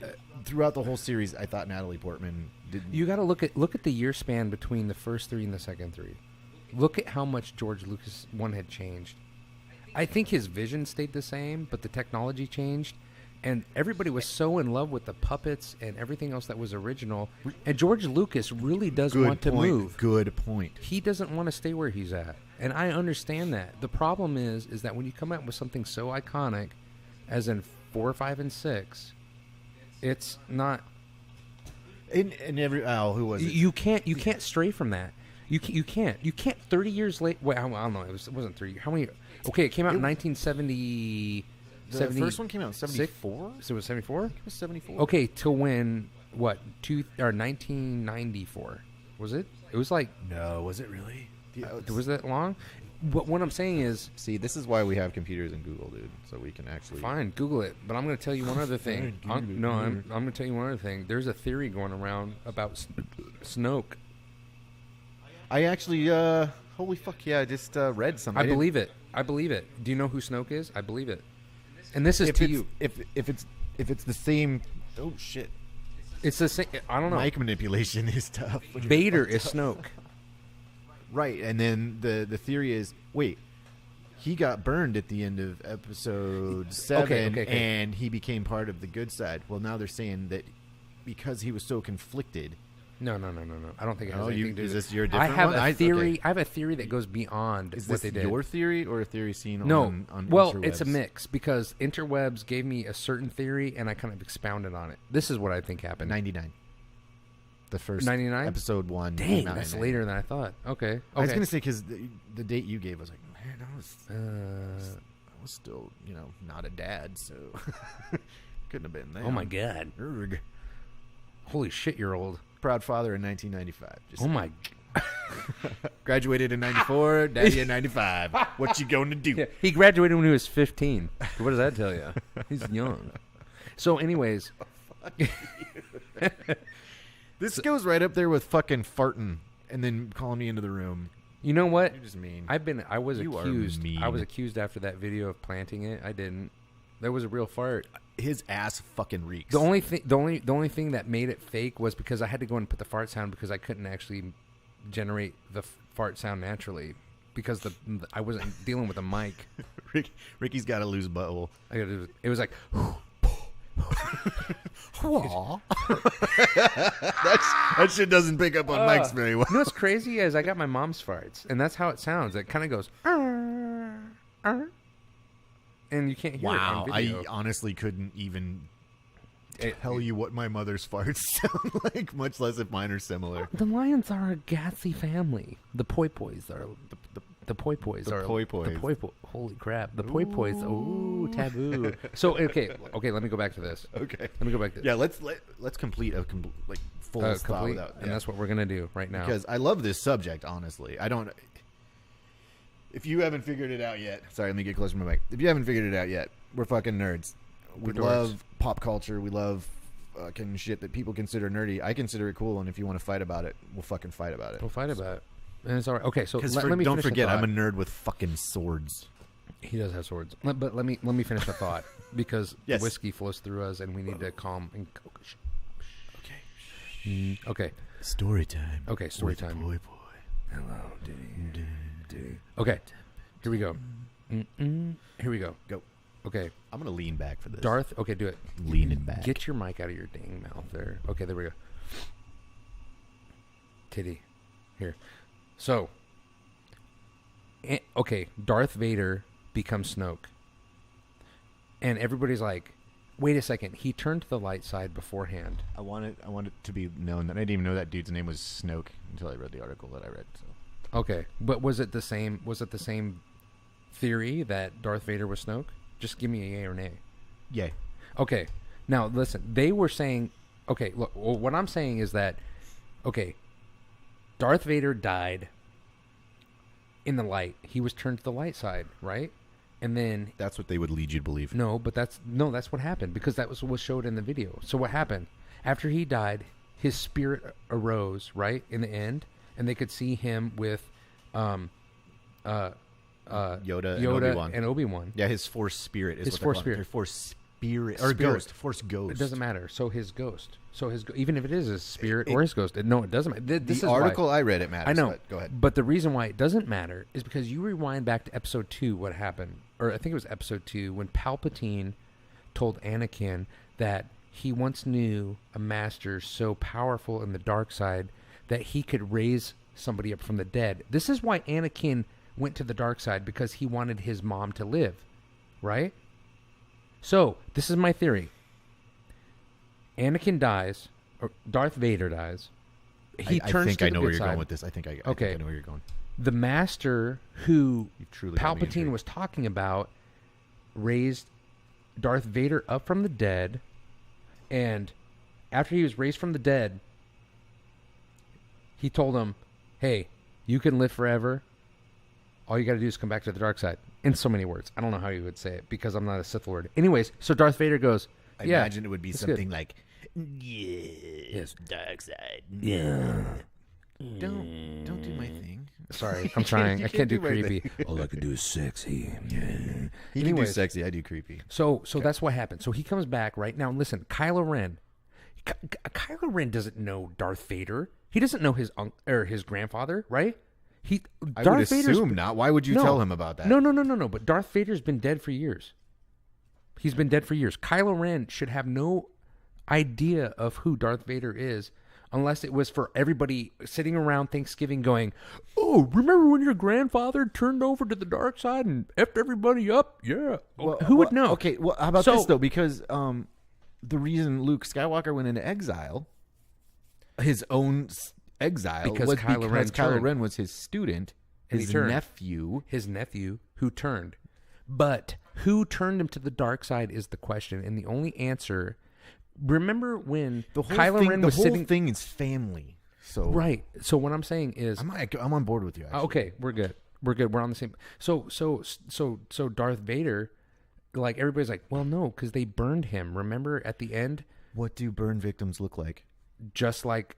Speaker 2: throughout the whole series, I thought Natalie Portman didn't.
Speaker 1: You got to look at the year span between the first three and the second three. Look at how much George Lucas one had changed. I think his vision stayed the same, but the technology changed, and everybody was so in love with the puppets and everything else that was original. And George Lucas really does want to move.
Speaker 2: Good point.
Speaker 1: He doesn't want to stay where he's at, and I understand that. The problem is that when you come out with something so iconic, as in 4, 5, and 6. It's not.
Speaker 2: In every who was it?
Speaker 1: You can't stray from that. You can't 30 years late. Wait, I don't know. It wasn't 30. How many? Okay, it came out in 1970.
Speaker 2: The first one came out in 74.
Speaker 1: So it was 74.
Speaker 2: It was 74.
Speaker 1: Okay, to when 1994 was it? It was like
Speaker 2: no, was it really?
Speaker 1: Was that long? What I'm saying is,
Speaker 2: see, this is why we have computers and Google, dude, so we can actually
Speaker 1: fine Google it. But I'm going to tell you one other thing. I'm going to tell you one other thing. There's a theory going around about Snoke.
Speaker 2: I actually, holy fuck yeah, I just read something.
Speaker 1: I believe it. Do you know who Snoke is? I believe it. And this is to you.
Speaker 2: If it's the same, oh shit,
Speaker 1: it's the same. I don't know.
Speaker 2: Mic manipulation is tough.
Speaker 1: Vader is Snoke.
Speaker 2: Right, and then the theory is, wait, he got burned at the end of episode 7,
Speaker 1: okay.
Speaker 2: and he became part of the good side. Well, now they're saying that because he was so conflicted.
Speaker 1: No. I don't think it has anything to do with
Speaker 2: this. Is this your different one?
Speaker 1: I have a theory that goes beyond what they did.
Speaker 2: Is this your theory or a theory seen on
Speaker 1: well,
Speaker 2: interwebs?
Speaker 1: It's a mix because interwebs gave me a certain theory, and I kind of expounded on it. This is what I think happened.
Speaker 2: 99. The first
Speaker 1: 99?
Speaker 2: episode 1.
Speaker 1: Dang, that's later than I thought. Okay.
Speaker 2: I was going to say, because the date you gave, I was like, man, I was still, not a dad, so couldn't have been there.
Speaker 1: Oh, my God.
Speaker 2: Erg.
Speaker 1: Holy shit, you're old.
Speaker 2: Proud father in 1995.
Speaker 1: Oh, my
Speaker 2: Graduated in 94, daddy in 95. What you going to do?
Speaker 1: Yeah, he graduated when he was 15. What does that tell you? He's young. So, anyways.
Speaker 2: This goes right up there with fucking farting and then calling me into the room.
Speaker 1: You know what?
Speaker 2: You're just mean.
Speaker 1: I was accused.
Speaker 2: Mean.
Speaker 1: I was accused after that video of planting it. I didn't. That was a real fart.
Speaker 2: His ass fucking reeks.
Speaker 1: The only thing that made it fake was because I had to go and put the fart sound because I couldn't actually generate the fart sound naturally because I wasn't dealing with a mic.
Speaker 2: Ricky's got a loose butthole.
Speaker 1: It was like.
Speaker 2: That shit doesn't pick up on mics very well.
Speaker 1: You know what's crazy is I got my mom's farts, and that's how it sounds. It kind of goes, and you can't hear it on video.
Speaker 2: I honestly couldn't even tell you what my mother's farts sound like, much less if mine are similar.
Speaker 1: The lions are a gassy family. The poypoys are the poypoys are
Speaker 2: poypoys.
Speaker 1: Holy crap! The poypoys. Ooh, taboo. So okay. Let me go back to this.
Speaker 2: Okay.
Speaker 1: Let me go back to.
Speaker 2: Yeah, let's complete a full thought
Speaker 1: complete,
Speaker 2: without,
Speaker 1: and that's what we're gonna do right now.
Speaker 2: Because I love this subject. Honestly, I don't. If you haven't figured it out yet, sorry, let me get closer to my mic. If you haven't figured it out yet, we're fucking nerds. We love pop culture. We love fucking shit that people consider nerdy. I consider it cool, and if you want to fight about it, we'll fucking fight about it.
Speaker 1: We'll fight about it. And it's all right. Okay, so let me
Speaker 2: don't
Speaker 1: finish
Speaker 2: forget,
Speaker 1: the thought.
Speaker 2: I'm a nerd with fucking swords.
Speaker 1: He does have swords, but let me finish the thought because
Speaker 2: yes.
Speaker 1: The whiskey flows through us, and we need to calm. And, okay.
Speaker 2: Story time.
Speaker 1: Okay, story time.
Speaker 2: Boy.
Speaker 1: Hello, Diddy. Okay, here we go. Here we go.
Speaker 2: Go.
Speaker 1: Okay.
Speaker 2: I'm gonna lean back for this.
Speaker 1: Darth. Okay, do it.
Speaker 2: Leaning back.
Speaker 1: Get your mic out of your dang mouth there. Okay, there we go. Titty. Here. So. Okay, Darth Vader becomes Snoke. And everybody's like, wait a second. He turned to the light side beforehand.
Speaker 2: I want it to be known that I didn't even know that dude's name was Snoke until I read the article that I read. So.
Speaker 1: Okay, but was it the same? Was it the same theory that Darth Vader was Snoke? Just give me a yay or nay.
Speaker 2: Yay.
Speaker 1: Okay. Now listen. They were saying. Okay. Look. Well, what I'm saying is that. Okay. Darth Vader died. In the light, he was turned to the light side, right? And then
Speaker 2: that's what they would lead you to believe.
Speaker 1: No, but that's what happened because that was what was showed in the video. So what happened after he died? His spirit arose, right, in the end, and they could see him with Yoda and Obi-Wan.
Speaker 2: Yeah, his Force spirit is
Speaker 1: his
Speaker 2: what
Speaker 1: Force
Speaker 2: they're
Speaker 1: spirit.
Speaker 2: Force spirit or ghost. Force ghost.
Speaker 1: It doesn't matter. So his ghost. Even if it is his spirit or his ghost, no, it doesn't matter. This
Speaker 2: the
Speaker 1: is
Speaker 2: article
Speaker 1: why,
Speaker 2: I read it matters.
Speaker 1: I know.
Speaker 2: But go ahead.
Speaker 1: But the reason why it doesn't matter is because you rewind back to episode 2. What happened? Or I think it was episode 2 when Palpatine told Anakin that he once knew a master so powerful in the dark side that he could raise somebody up from the dead. This is why Anakin went to the dark side, because he wanted his mom to live, right? So, this is my theory. Anakin dies, or Darth Vader dies. He turns to the good side. I think I know where you're going with this. I think I know where you're going. The master who Palpatine was talking about raised Darth Vader up from the dead, and after he was raised from the dead, he told him, hey, you can live forever. All you got to do is come back to the dark side. In so many words. I don't know how you would say it because I'm not a Sith Lord. Anyways, so Darth Vader goes,
Speaker 2: I imagine it would be something like, yes, dark side. Yeah. Don't do my thing.
Speaker 1: Sorry, I'm trying. I can't do creepy.
Speaker 2: All I can do is sexy. Yeah. He can do sexy. I do creepy.
Speaker 1: So that's what happened. So he comes back right now. Listen, Kylo Ren. Kylo Ren doesn't know Darth Vader. He doesn't know his his grandfather, right?
Speaker 2: I would assume not. Why would you tell him about that?
Speaker 1: No. But Darth Vader's been dead for years. He's been dead for years. Kylo Ren should have no idea of who Darth Vader is, unless it was for everybody sitting around Thanksgiving going, oh, remember when your grandfather turned over to the dark side and effed everybody up? Yeah. Well, who would know?
Speaker 2: Okay, well, how about this, though? Because the reason Luke Skywalker went into exile, his own exile,
Speaker 1: because
Speaker 2: was
Speaker 1: Kylo
Speaker 2: Ren was his student, his nephew
Speaker 1: who turned. But who turned him to the dark side is the question, and the only answer. Remember when Kylo Ren was sitting?
Speaker 2: The whole thing is family. So
Speaker 1: right. So what I'm saying is,
Speaker 2: I'm on board with you. Actually.
Speaker 1: Okay, we're good. We're on the same. So Darth Vader, like everybody's like, well, no, because they burned him. Remember at the end?
Speaker 2: What do burn victims look like?
Speaker 1: Just like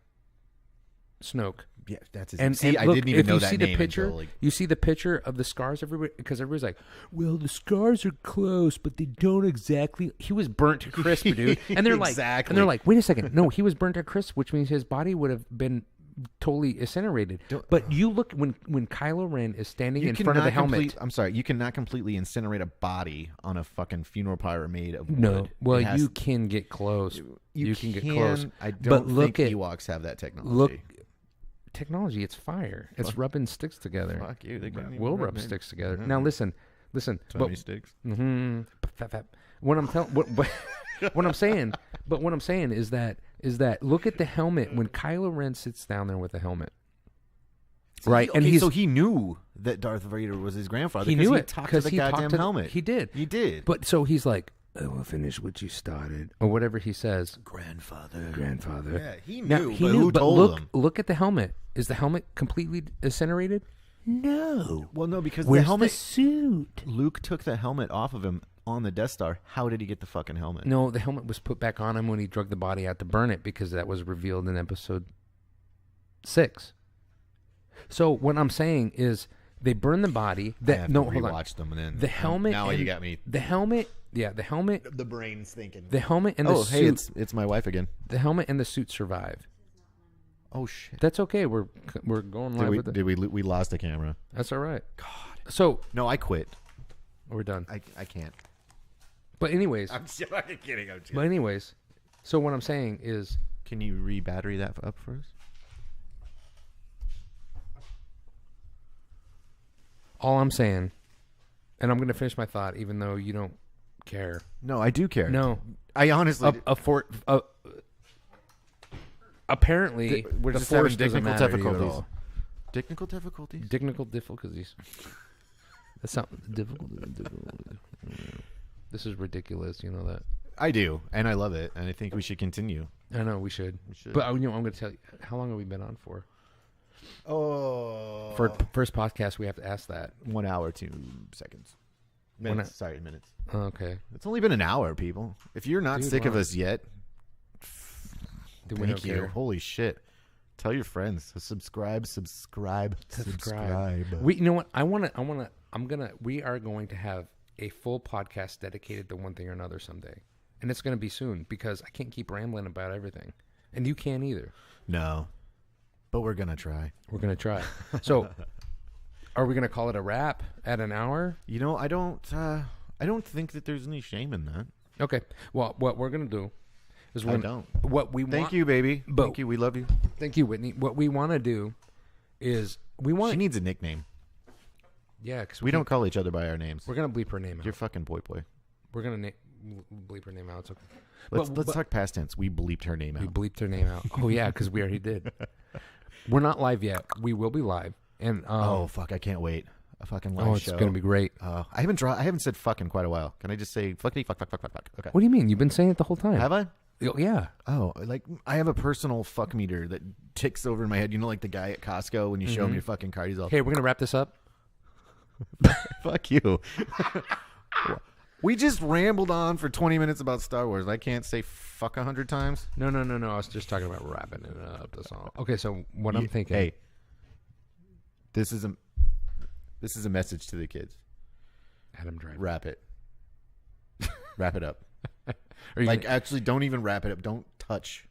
Speaker 1: Snoke.
Speaker 2: Yeah, that's his
Speaker 1: and
Speaker 2: see,
Speaker 1: and
Speaker 2: I
Speaker 1: look,
Speaker 2: didn't even know that
Speaker 1: see
Speaker 2: name
Speaker 1: the picture,
Speaker 2: until, like...
Speaker 1: You see the picture of the scars, because everybody's like, well, the scars are close, but they don't exactly. He was burnt to crisp, dude. And they're like, wait a second, no, he was burnt to crisp, which means his body would have been totally incinerated. But you look when Kylo Ren is standing in front of the helmet.
Speaker 2: I'm sorry, you cannot completely incinerate a body on a fucking funeral pyre made of wood.
Speaker 1: No, well, you can get close. You can get close.
Speaker 2: I don't think Ewoks have that technology.
Speaker 1: Technology, it's fire. It's rubbing sticks together.
Speaker 2: Fuck you.
Speaker 1: We'll rub sticks together. Now listen.
Speaker 2: So many sticks.
Speaker 1: What I'm saying is that look at the helmet when Kylo Ren sits down there with the helmet. Right,
Speaker 2: and so he knew that Darth Vader was his grandfather.
Speaker 1: He knew it
Speaker 2: talked to the goddamn helmet.
Speaker 1: He did. But so he's like, I will finish what you started, or whatever he says.
Speaker 2: Grandfather.
Speaker 1: Yeah,
Speaker 2: he knew. Who told him?
Speaker 1: Look at the helmet. Is the helmet completely incinerated? No.
Speaker 2: Well, no, because
Speaker 1: Where's
Speaker 2: the helmet.
Speaker 1: The suit?
Speaker 2: Luke took the helmet off of him on the Death Star. How did he get the fucking helmet?
Speaker 1: No, the helmet was put back on him when he drug the body out to burn it, because that was revealed in episode 6. So what I'm saying is they burn the body.
Speaker 2: I have to rewatch them and then
Speaker 1: the helmet.
Speaker 2: Now you got me.
Speaker 1: The helmet. Yeah, the helmet.
Speaker 2: The brain's thinking.
Speaker 1: The helmet and the suit.
Speaker 2: Hey, it's my wife again.
Speaker 1: The helmet and the suit survive.
Speaker 2: Oh shit.
Speaker 1: That's okay. We're going live with it.
Speaker 2: Did we lost the camera?
Speaker 1: That's all right. God. So
Speaker 2: no, I quit.
Speaker 1: We're done.
Speaker 2: I can't.
Speaker 1: But anyways.
Speaker 2: I'm fucking kidding.
Speaker 1: But anyways, so what I'm saying is...
Speaker 2: Can you re-battery that up for us?
Speaker 1: All I'm saying, and I'm going to finish my thought even though you don't care.
Speaker 2: No, I do care.
Speaker 1: No.
Speaker 2: I honestly...
Speaker 1: Apparently,
Speaker 2: we're just having technical difficulties. Technical difficulties?
Speaker 1: Technical difficulties. That's not difficult. This is ridiculous. You know that?
Speaker 2: I do, and I love it, and I think we should continue.
Speaker 1: I know we should. But I'm going to tell you, how long have we been on for?
Speaker 2: Oh.
Speaker 1: For first podcast, we have to ask that.
Speaker 2: 1 hour, 2 seconds. Minutes. Sorry, minutes.
Speaker 1: Oh, okay.
Speaker 2: It's only been an hour, people. If you're not sick of us yet, thank you. Holy shit. Tell your friends. Subscribe.
Speaker 1: We, you know what? We are going to have a full podcast dedicated to one thing or another someday. And it's going to be soon because I can't keep rambling about everything. And you can't either.
Speaker 2: No. But we're going to try.
Speaker 1: We're going to try. So, are we going to call it a wrap at an hour?
Speaker 2: You know, I don't think that there's any shame in that.
Speaker 1: Okay. Well, what we're going to do is
Speaker 2: Thank you, baby. Thank you. We love you.
Speaker 1: Thank you, Whitney. What we want to do is
Speaker 2: She needs a nickname.
Speaker 1: Yeah, because
Speaker 2: we don't call each other by our names.
Speaker 1: We're going to bleep her name out.
Speaker 2: You're fucking Poypoy.
Speaker 1: We're going to bleep her name out. It's okay.
Speaker 2: Let's talk past tense. We bleeped her name out.
Speaker 1: We bleeped her name out. Oh, yeah, because we already did. We're not live yet. We will be live. And
Speaker 2: oh, fuck. I can't wait. A fucking live show.
Speaker 1: It's going to be great.
Speaker 2: I haven't said fuck in quite a while. Can I just say fuckity, fuck. Okay.
Speaker 1: What do you mean? You've been saying it the whole time.
Speaker 2: Have I?
Speaker 1: Yeah.
Speaker 2: Oh, like I have a personal fuck meter that ticks over in my head. You know, like the guy at Costco when you show him your fucking card, he's all,
Speaker 1: hey, we're going to wrap this up.
Speaker 2: Fuck you. We just rambled on for 20 minutes about Star Wars. I can't say fuck 100 times.
Speaker 1: No. I was just talking about wrapping it up. That's all. Okay, so what I'm thinking.
Speaker 2: Hey, this is a message to the kids.
Speaker 1: Adam Driver.
Speaker 2: Wrap it. Wrap it up. Actually, don't even wrap it up. Don't touch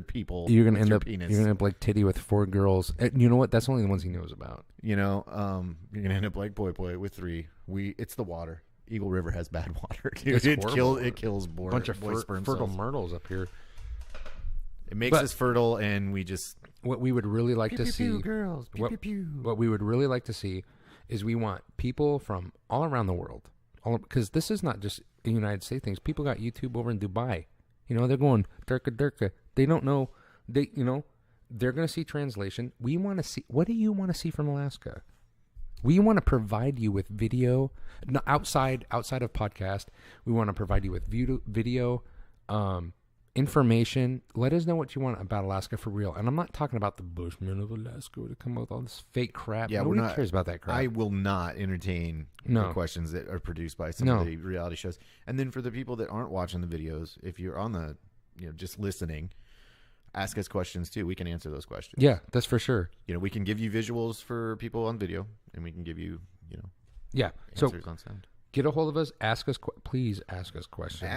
Speaker 2: people.
Speaker 1: You're gonna end up. Penis. You're gonna end up like Titty with 4 girls. You know what? That's only the ones he knows about.
Speaker 2: You know, you're gonna end up like Poypoy with 3. It's the water. Eagle River has bad water, dude. It kills boy sperm
Speaker 1: fertile
Speaker 2: cells.
Speaker 1: myrtles up here.
Speaker 2: It makes us fertile, and we just
Speaker 1: what we would really like to see.
Speaker 2: Girls,
Speaker 1: what we would really like to see is we want people from all around the world, because this is not just a United States things. People got YouTube over in Dubai. You know, they're going durka. They don't know. They're going to see translation. We want to see. What do you want to see from Alaska? We want to provide you with video, outside of podcast. We want to provide you with video, information. Let us know what you want about Alaska for real. And I'm not talking about the Bushmen of Alaska to come up with all this fake crap.
Speaker 2: Yeah,
Speaker 1: nobody cares about that crap.
Speaker 2: I will not entertain the questions that are produced by some of the reality shows. And then for the people that aren't watching the videos, if you're on the, just listening, ask us questions too. We can answer those questions.
Speaker 1: Yeah, that's for sure.
Speaker 2: We can give you visuals for people on video, and we can give you, answers on sound.
Speaker 1: Get a hold of us. Ask us. Please ask us questions.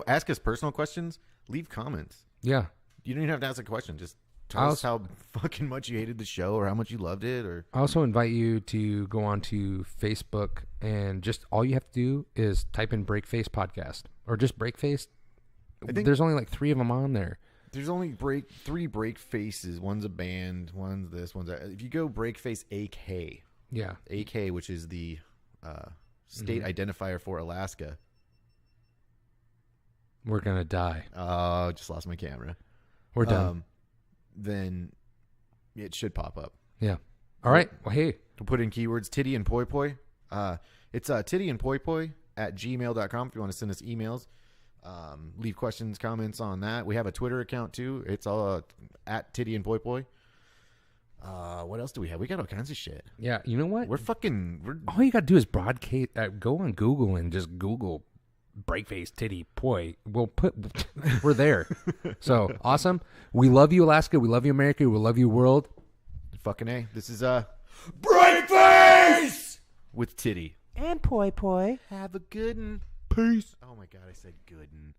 Speaker 2: Ask us personal questions. Leave comments.
Speaker 1: Yeah.
Speaker 2: You don't even have to ask a question. Just tell us how fucking much you hated the show or how much you loved it. Or
Speaker 1: I also invite you to go on to Facebook, and just all you have to do is type in BreakFace Podcast or just BreakFace. I think there's only like 3 of them on there.
Speaker 2: There's only 3 BreakFaces. One's a band. One's this. One's that. If you go BreakFace AK.
Speaker 1: Yeah.
Speaker 2: AK, which is the state identifier for Alaska.
Speaker 1: We're going to die.
Speaker 2: Oh, just lost my camera.
Speaker 1: We're done.
Speaker 2: Then it should pop up.
Speaker 1: Yeah. All right. Well, hey.
Speaker 2: We'll put in keywords tittie.n.poypoy. It's tittie.n.poypoy @gmail.com if you want to send us emails. Leave questions, comments on that. We have a Twitter account too. It's all @tittie.n.poypoy. What else do we have? We got all kinds of shit.
Speaker 1: Yeah, you know what?
Speaker 2: We're
Speaker 1: all you gotta do is broadcast. Go on Google and just Google BreakFace Titty Poi. We're there. So awesome. We love you, Alaska. We love you, America. We love you, world.
Speaker 2: Fucking A. This is
Speaker 3: BreakFace
Speaker 2: with Titty
Speaker 1: and Poypoy.
Speaker 2: Have a good one.
Speaker 1: Peace.
Speaker 2: Oh my God, I said good one.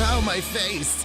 Speaker 2: Oh, my face.